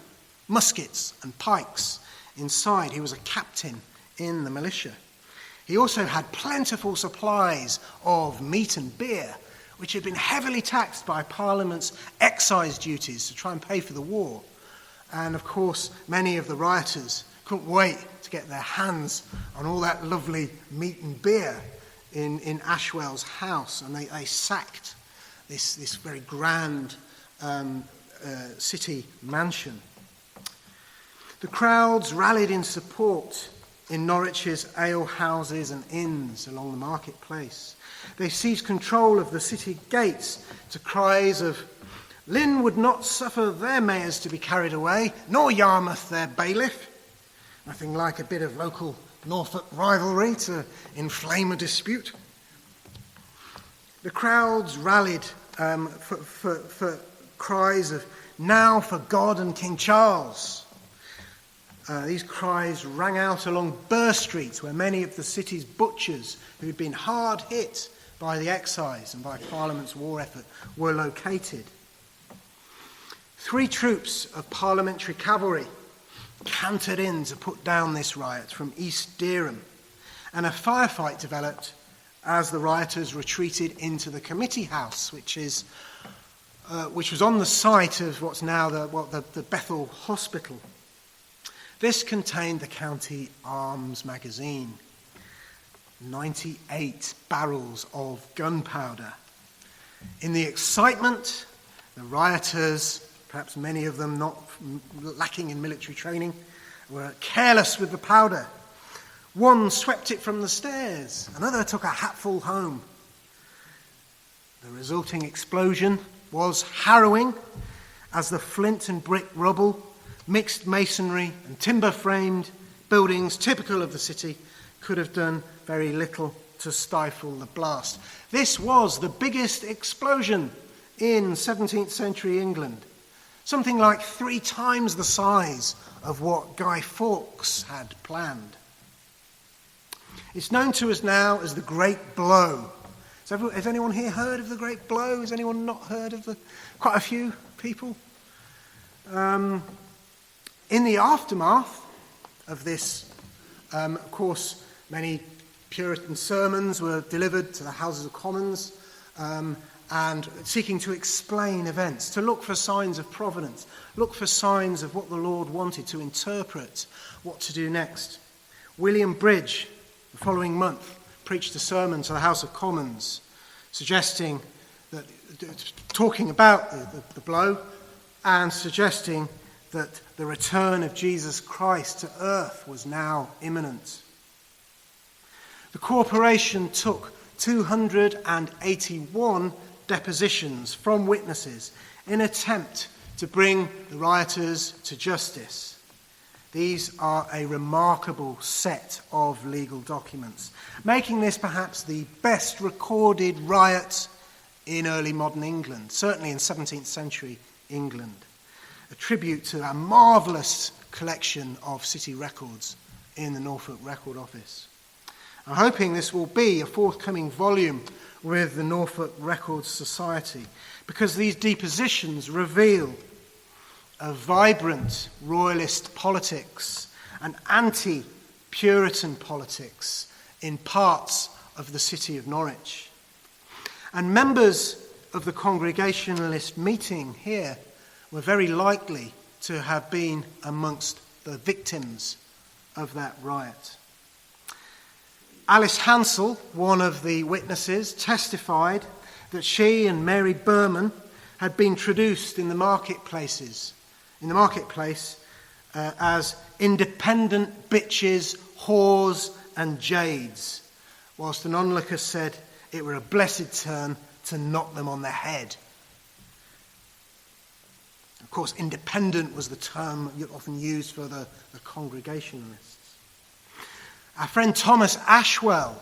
muskets and pikes inside. He was a captain in the militia. He also had plentiful supplies of meat and beer, which had been heavily taxed by Parliament's excise duties to try and pay for the war. And of course, many of the rioters couldn't wait to get their hands on all that lovely meat and beer in Ashwell's house. And they sacked this very grand city mansion. The crowds rallied in support in Norwich's ale houses and inns along the marketplace. They seized control of the city gates to cries of, "Lynn would not suffer their mayors to be carried away, nor Yarmouth their bailiff." Nothing like a bit of local Norfolk rivalry to inflame a dispute. The crowds rallied for cries of, "Now for God and King Charles." These cries rang out along Burr Street, where many of the city's butchers who had been hard hit by the excise and by Parliament's war effort were located. 3 troops of parliamentary cavalry cantered in to put down this riot from East Dereham, and a firefight developed as the rioters retreated into the committee house, which was on the site of what's now the Bethel Hospital. This contained the county arms magazine, 98 barrels of gunpowder. In the excitement, the rioters, perhaps many of them not lacking in military training, were careless with the powder. One swept it from the stairs, another took a hatful home. The resulting explosion was harrowing, as the flint and brick rubble, mixed masonry and timber-framed buildings typical of the city could have done very little to stifle the blast. This was the biggest explosion in 17th century England, something like 3 times the size of what Guy Fawkes had planned. It's known to us now as the Great Blow. Has anyone here heard of the Great Blow? Has anyone not heard of quite a few people? In the aftermath of this, of course, many Puritan sermons were delivered to the Houses of Commons and seeking to explain events, to look for signs of providence, look for signs of what the Lord wanted, to interpret what to do next. William Bridge, the following month, preached a sermon to the House of Commons, talking about the blow and suggesting that the return of Jesus Christ to earth was now imminent. The corporation took 281 depositions from witnesses in an attempt to bring the rioters to justice. These are a remarkable set of legal documents, making this perhaps the best recorded riot in early modern England, certainly in 17th century England. A tribute to a marvellous collection of city records in the Norfolk Record Office. I'm hoping this will be a forthcoming volume with the Norfolk Records Society, because these depositions reveal a vibrant royalist politics and anti-Puritan politics in parts of the city of Norwich. And members of the Congregationalist meeting here were very likely to have been amongst the victims of that riot. Alice Hansel, one of the witnesses, testified that she and Mary Berman had been traduced in the marketplace as independent bitches, whores and jades, whilst an onlooker said it were a blessed turn to knock them on the head. Of course, independent was the term often used for the Congregationalists. Our friend Thomas Ashwell,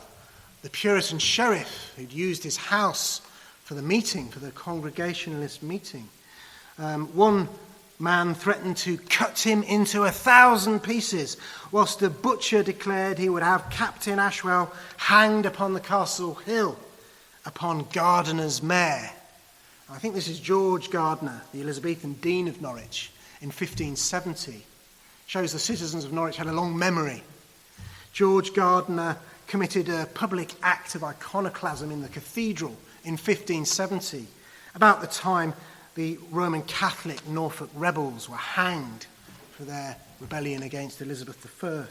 the Puritan sheriff who'd used his house for the meeting, for the Congregationalist meeting, one man threatened to cut him into 1,000 pieces, whilst the butcher declared he would have Captain Ashwell hanged upon the castle hill, upon Gardiner's mare. I think this is George Gardiner, the Elizabethan Dean of Norwich, in 1570. Shows the citizens of Norwich had a long memory. George Gardiner committed a public act of iconoclasm in the cathedral in 1570, about the time the Roman Catholic Norfolk rebels were hanged for their rebellion against Elizabeth I.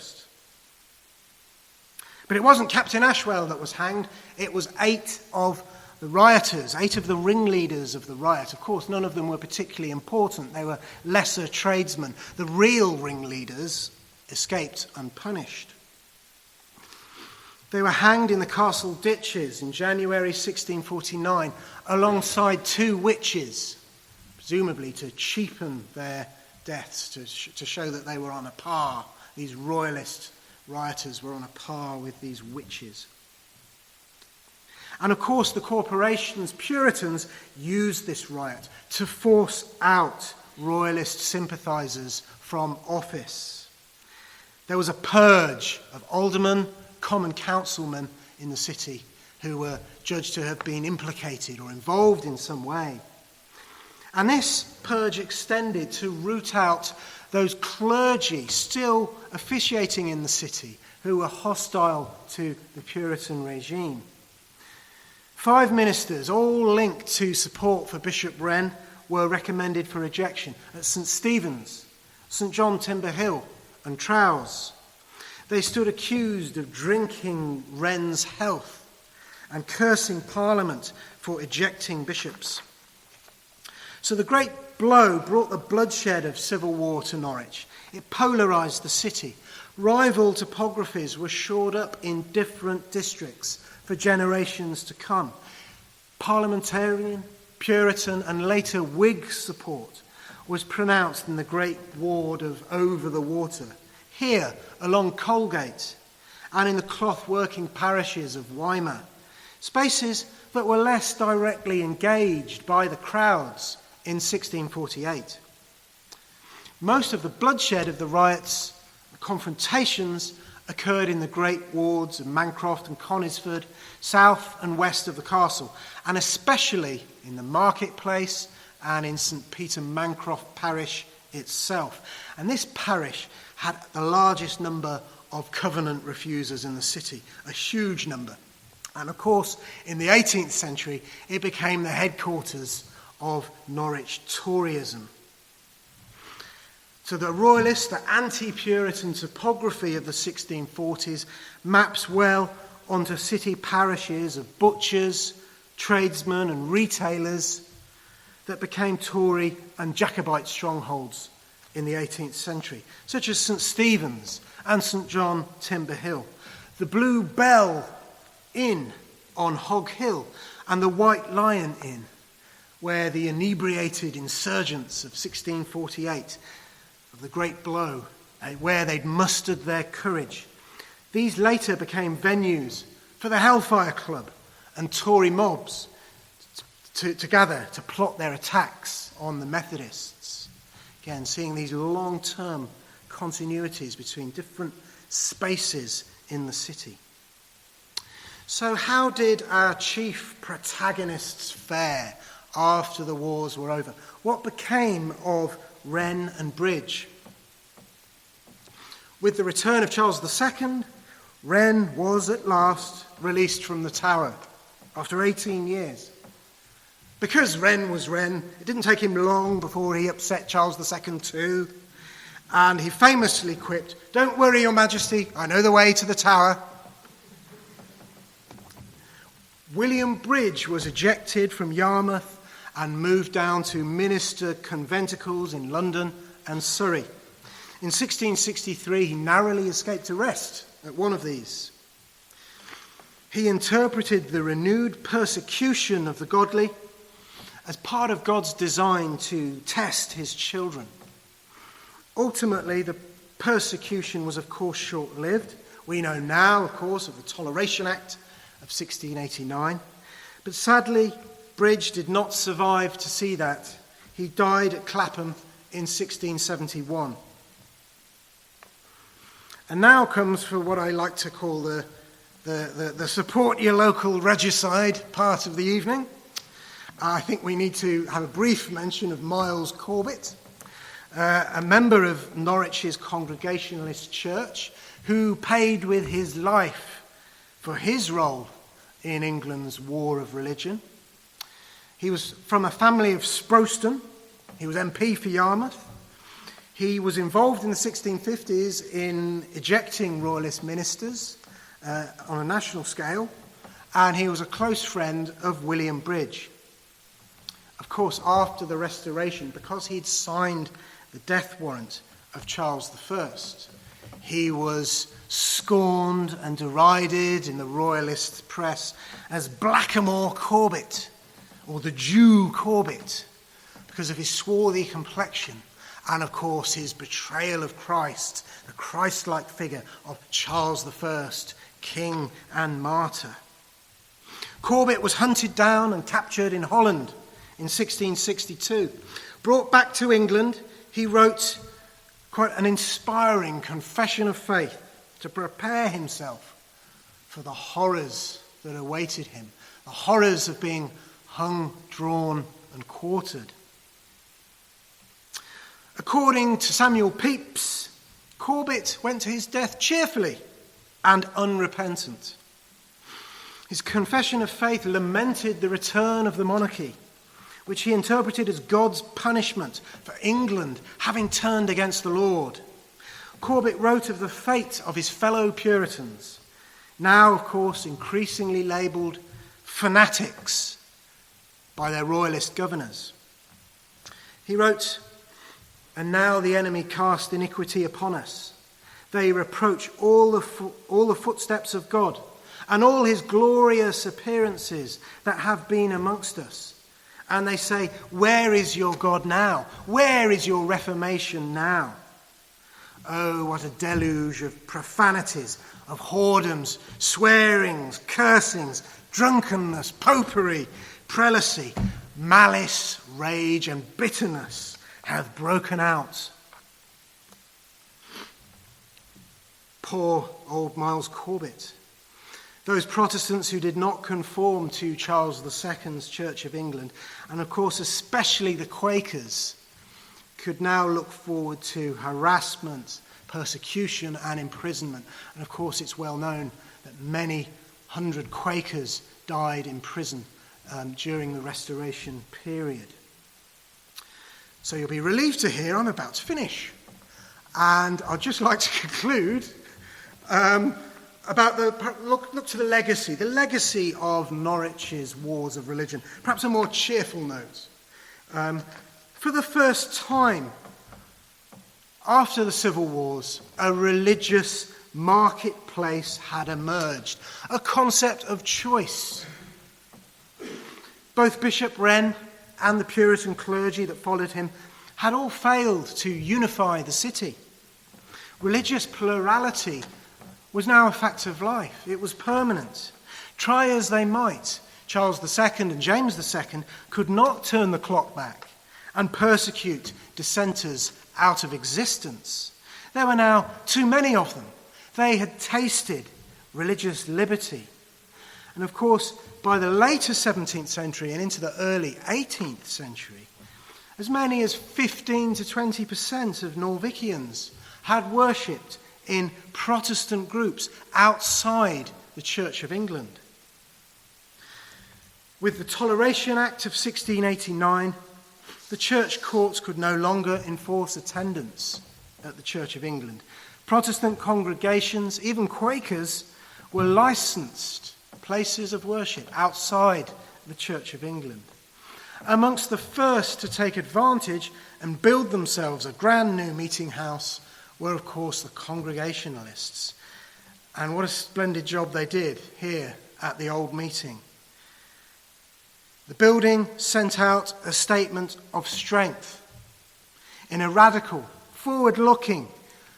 But it wasn't Captain Ashwell that was hanged, it was 8 of the rioters, 8 of the ringleaders of the riot. Of course, none of them were particularly important. They were lesser tradesmen. The real ringleaders escaped unpunished. They were hanged in the castle ditches in January 1649 alongside 2 witches, presumably to cheapen their deaths, to show that they were on a par. These royalist rioters were on a par with these witches. And of course, the corporations, Puritans, used this riot to force out royalist sympathisers from office. There was a purge of aldermen, common councilmen in the city who were judged to have been implicated or involved in some way. And this purge extended to root out those clergy still officiating in the city who were hostile to the Puritan regime. 5 ministers, all linked to support for Bishop Wren, were recommended for ejection at St Stephen's, St John Timber Hill and Trowse. They stood accused of drinking Wren's health and cursing Parliament for ejecting bishops. So the great blow brought the bloodshed of civil war to Norwich. It polarised the city. Rival topographies were shored up in different districts for generations to come. Parliamentarian, Puritan and later Whig support was pronounced in the great ward of Over the Water, here along Colgate, and in the cloth-working parishes of Weimar, spaces that were less directly engaged by the crowds in 1648. Most of the bloodshed of the riots, the confrontations, occurred in the great wards of Mancroft and Conisford, south and west of the castle, and especially in the marketplace and in St Peter Mancroft parish itself. And this parish had the largest number of covenant refusers in the city, a huge number. And of course, in the 18th century, it became the headquarters of Norwich Toryism. So the royalist, the anti-Puritan topography of the 1640s maps well onto city parishes of butchers, tradesmen and retailers that became Tory and Jacobite strongholds in the 18th century, such as St Stephen's and St John Timber Hill, the Blue Bell Inn on Hog Hill and the White Lion Inn, where the inebriated insurgents of 1648, of the Great Blow, where they'd mustered their courage. These later became venues for the Hellfire Club and Tory mobs to gather to plot their attacks on the Methodists. Again, seeing these long-term continuities between different spaces in the city. So how did our chief protagonists fare after the wars were over? What became of Wren and Bridge? With the return of Charles II, Wren was at last released from the Tower after 18 years. Because Wren was Wren, it didn't take him long before he upset Charles II too. And he famously quipped, "Don't worry, Your Majesty, I know the way to the Tower." William Bridge was ejected from Yarmouth and moved down to minister conventicles in London and Surrey. In 1663, he narrowly escaped arrest at one of these. He interpreted the renewed persecution of the godly as part of God's design to test his children. Ultimately, the persecution was, of course, short-lived. We know now, of course, of the Toleration Act of 1689. But sadly, Bridge did not survive to see that. He died at Clapham in 1671. And now comes for what I like to call the support your local regicide part of the evening. I think we need to have a brief mention of Miles Corbett, a member of Norwich's Congregationalist church, who paid with his life for his role in England's war of religion. He was from a family of Sproston. He was MP for Yarmouth. He was involved in the 1650s in ejecting royalist ministers on a national scale, and he was a close friend of William Bridge. Of course, after the Restoration, because he'd signed the death warrant of Charles I, he was scorned and derided in the royalist press as Blackamoor Corbett, or the Jew Corbett, because of his swarthy complexion and, of course, his betrayal of Christ, the Christ-like figure of Charles I, king and martyr. Corbett was hunted down and captured in Holland in 1662. Brought back to England, he wrote quite an inspiring confession of faith to prepare himself for the horrors that awaited him, the horrors of being hung, drawn, and quartered. According to Samuel Pepys, Corbett went to his death cheerfully and unrepentant. His confession of faith lamented the return of the monarchy, which he interpreted as God's punishment for England having turned against the Lord. Corbett wrote of the fate of his fellow Puritans, now, of course, increasingly labelled fanatics by their royalist governors. He wrote, "And now the enemy cast iniquity upon us. They reproach all the footsteps of God and all his glorious appearances that have been amongst us. And they say, where is your God now? Where is your reformation now? Oh, what a deluge of profanities, of whoredoms, swearings, cursings, drunkenness, popery, prelacy, malice, rage, and bitterness have broken out." Poor old Miles Corbett. Those Protestants who did not conform to Charles II's Church of England, and of course especially the Quakers, could now look forward to harassment, persecution, and imprisonment. And of course it's well known that many hundred Quakers died in prison during the Restoration period. So you'll be relieved to hear I'm about to finish. And I'd just like to conclude about look to the legacy of Norwich's wars of religion. Perhaps a more cheerful note. For the first time after the civil wars, a religious marketplace had emerged, a concept of choice. Both Bishop Wren and the Puritan clergy that followed him had all failed to unify the city. Religious plurality was now a fact of life. It was permanent. Try as they might, Charles II and James II could not turn the clock back and persecute dissenters out of existence. There were now too many of them. They had tasted religious liberty. And of course, by the later 17th century and into the early 18th century, as many as 15 to 20% of Norwichians had worshipped in Protestant groups outside the Church of England. With the Toleration Act of 1689, the church courts could no longer enforce attendance at the Church of England. Protestant congregations, even Quakers, were licensed places of worship outside the Church of England. Amongst the first to take advantage and build themselves a brand new meeting house were, of course, the Congregationalists. And what a splendid job they did here at the old meeting. The building sent out a statement of strength in a radical, forward-looking,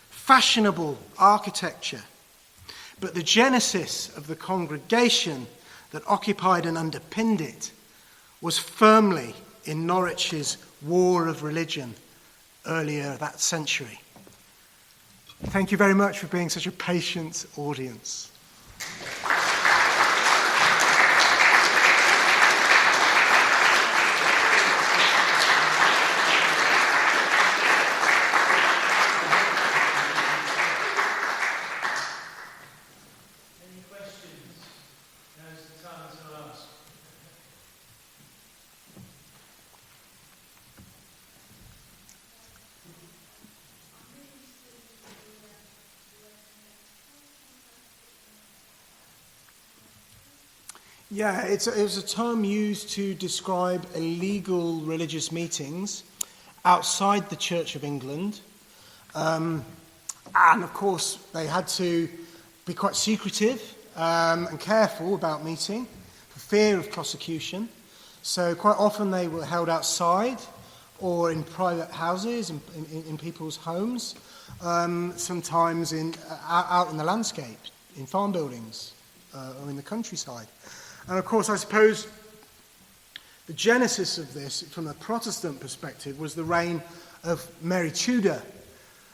fashionable architecture. But the genesis of the congregation that occupied and underpinned it was firmly in Norwich's war of religion earlier that century. Thank you very much for being such a patient audience. Yeah, it was a term used to describe illegal religious meetings outside the Church of England. And of course, they had to be quite secretive and careful about meeting for fear of prosecution. So quite often they were held outside or in private houses, in people's homes, sometimes out in the landscape, in farm buildings or in the countryside. And of course, I suppose the genesis of this, from a Protestant perspective, was the reign of Mary Tudor,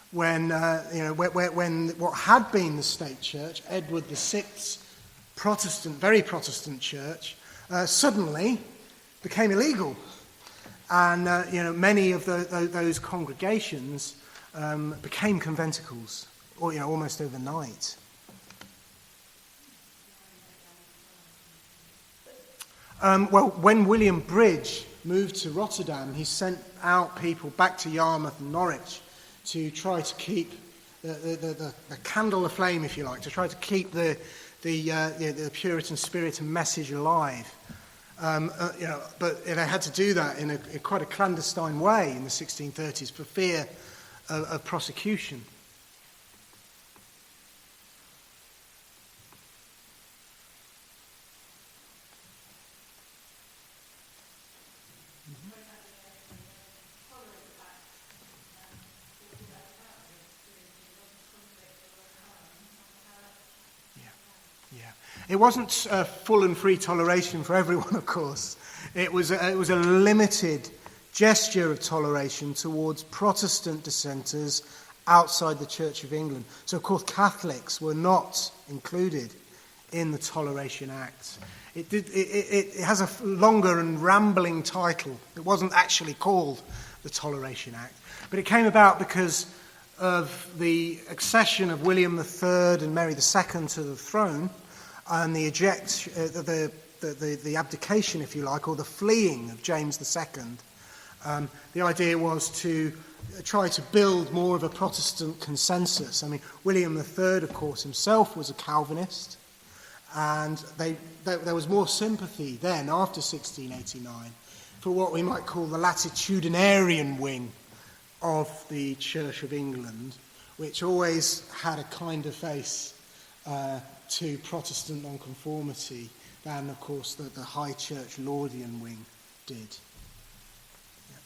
when when what had been the state church, Edward VI's Protestant, very Protestant church, suddenly became illegal, and many of those congregations became conventicles, or almost overnight. When William Bridge moved to Rotterdam, he sent out people back to Yarmouth and Norwich to try to keep the candle aflame, if you like, to try to keep the Puritan spirit and message alive. But they had to do that in quite a clandestine way in the 1630s for fear of prosecution. It wasn't full and free toleration for everyone, of course. It was a limited gesture of toleration towards Protestant dissenters outside the Church of England. So, of course, Catholics were not included in the Toleration Act. It has a longer and rambling title. It wasn't actually called the Toleration Act. But it came about because of the accession of William III and Mary II to the throne, and the abdication, if you like, or the fleeing of James II. The idea was to try to build more of a Protestant consensus. I mean, William III, of course, himself was a Calvinist, and there was more sympathy then, after 1689, for what we might call the latitudinarian wing of the Church of England, which always had a kinder face to Protestant nonconformity than, of course, the High Church Laudian wing did. Yeah.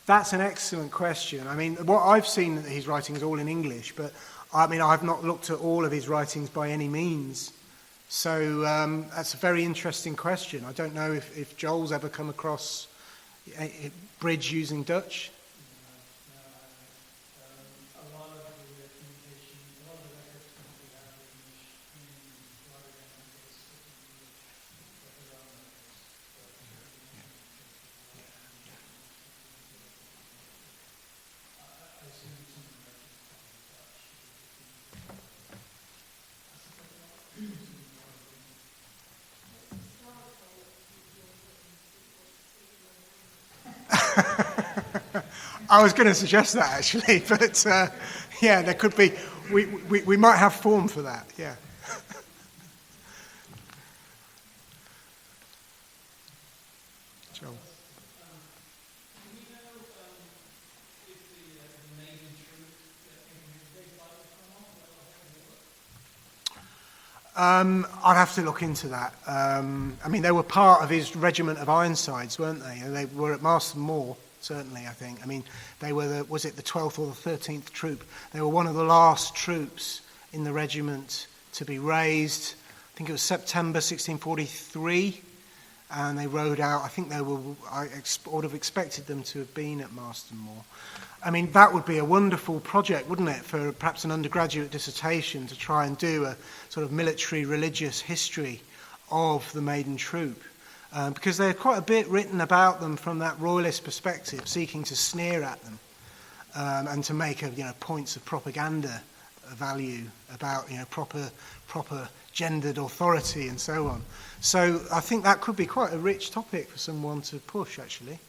That's an excellent question. I mean, what I've seen that he's writing is all in English, but I mean, I've not looked at all of his writings by any means. So that's a very interesting question. I don't know if Joel's ever come across Bridge using Dutch. I was going to suggest that actually, but yeah, there could be. We might have form for that. Yeah. Joel. I'd have to look into that. I mean, they were part of his regiment of Ironsides, weren't they? And they were at Marston Moor. certainly, I think. I mean, they were, was it the 12th or the 13th troop? They were one of the last troops in the regiment to be raised. I think it was September 1643, and they rode out. I think they were, I would have expected them to have been at Marston Moor. I mean, that would be a wonderful project, wouldn't it, for perhaps an undergraduate dissertation to try and do a sort of military religious history of the maiden troop. Because there's quite a bit written about them from that royalist perspective, seeking to sneer at them and to make points of propaganda value about proper gendered authority and so on. So I think that could be quite a rich topic for someone to push, actually.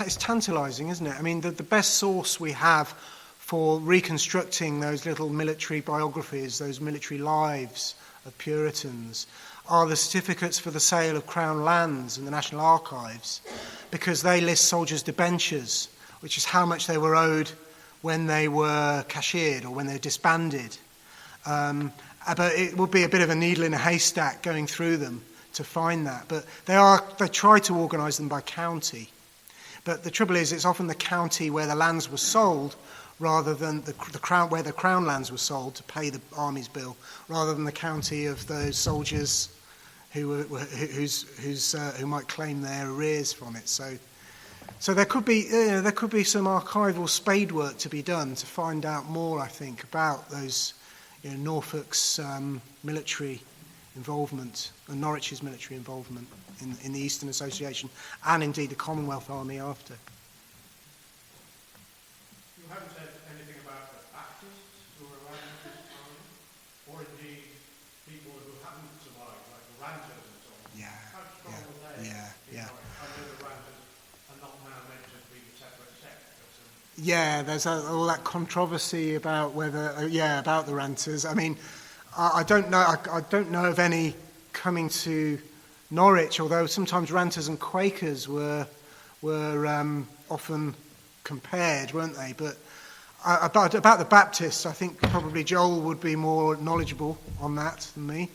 It's tantalising, isn't it? I mean, the best source we have for reconstructing those little military biographies, those military lives of Puritans, are the certificates for the sale of Crown lands in the National Archives, because they list soldiers' debentures, which is how much they were owed when they were cashiered or when they disbanded. But it would be a bit of a needle in a haystack going through them to find that. But they try to organise them by county. But the trouble is, it's often the county where the lands were sold, rather than the crown where the crown lands were sold to pay the army's bill, rather than the county of those soldiers who might claim their arrears from it. So there could be some archival spade work to be done to find out more, I think, about those Norfolk's military involvement and Norwich's military involvement in the Eastern Association, and indeed the Commonwealth Army after. You haven't said anything about the Baptists who were around at this time, or indeed people who haven't survived, like the Ranters and so on. How strong were they? I know the Ranters are not now meant to be a separate sect. There's all that controversy about about the Ranters. I mean, I don't know of any coming to Norwich, although sometimes Ranters and Quakers were often compared, weren't they? But about the Baptists, I think probably Joel would be more knowledgeable on that than me.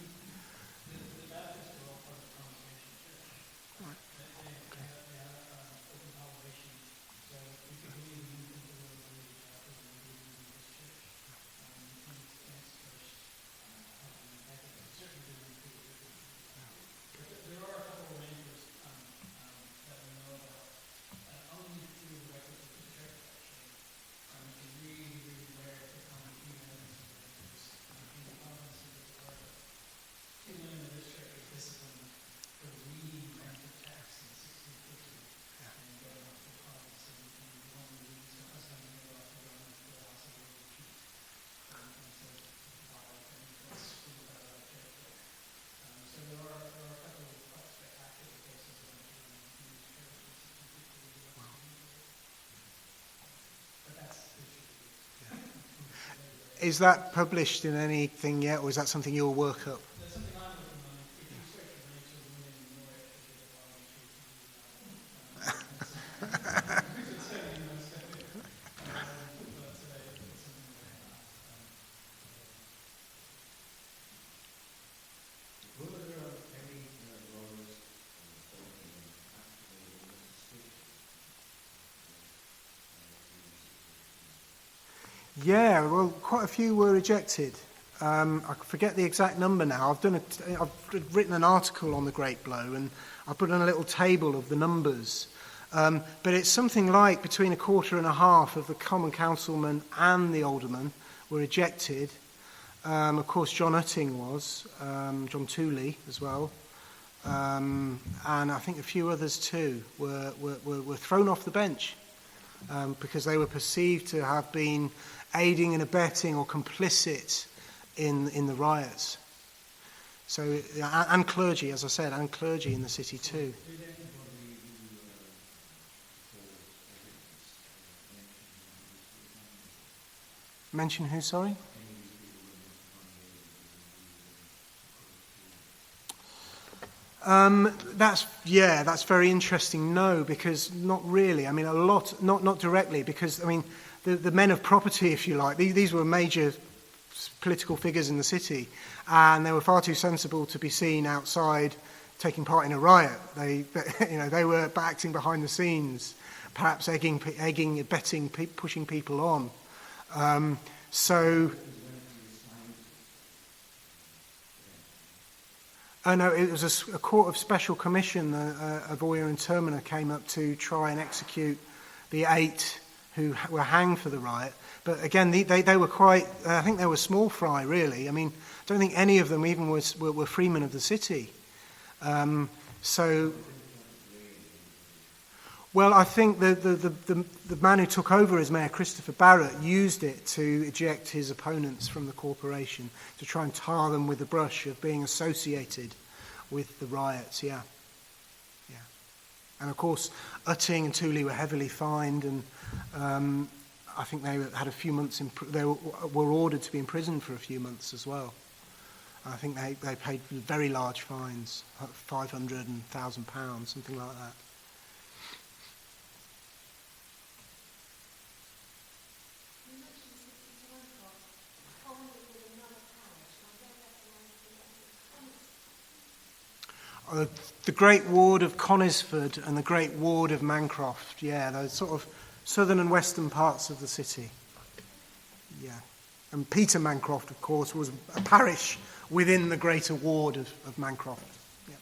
Is that published in anything yet, or is that something you'll work up? Yeah, well, quite a few were rejected. I forget the exact number now. I've written an article on the Great Blow, and I put in a little table of the numbers. But it's something like between a quarter and a half of the common councilmen and the aldermen were rejected. Of course, John Utting was, John Tooley as well, and I think a few others too were thrown off the bench because they were perceived to have been aiding and abetting or complicit in the riots. So, and clergy, as I said, and clergy in the city too. Mention who, sorry? That's very interesting. No, because not really. I mean, a lot, not directly, because, I mean, the men of property, if you like, these were major political figures in the city, and they were far too sensible to be seen outside taking part in a riot. They were acting behind the scenes, perhaps egging, abetting, pushing people on. No, it was a court of special commission. Avoya and Terminer came up to try and execute the 8 who were hanged for the riot. But again, they were quite, I think they were small fry, really. I mean, I don't think any of them even were freemen of the city. Well, I think the man who took over as mayor, Christopher Barrett, used it to eject his opponents from the corporation, to try and tar them with the brush of being associated with the riots, yeah. And of course, Utting and Tooley were heavily fined, and I think they had a few months, they were ordered to be imprisoned for a few months as well. I think they paid very large fines, £500 and £1,000, something like that. The Great Ward of Conisford and the Great Ward of Mancroft, those sort of southern and western parts of the city. Yeah. And Peter Mancroft, of course, was a parish within the greater ward of Mancroft. Yeah.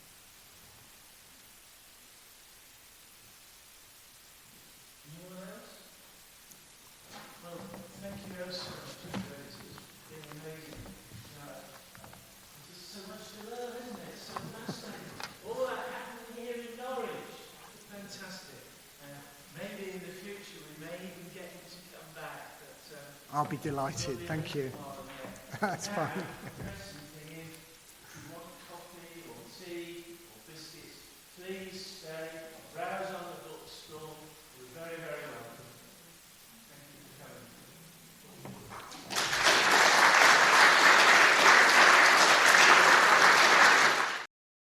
Anyone else? Well, thank you very much. It's been amazing. There's so much to learn, isn't it? So fascinating. All that happened here in Norwich. Fantastic. Maybe in the future we may even get you to come back. But, I'll be delighted. Thank you. That's fine.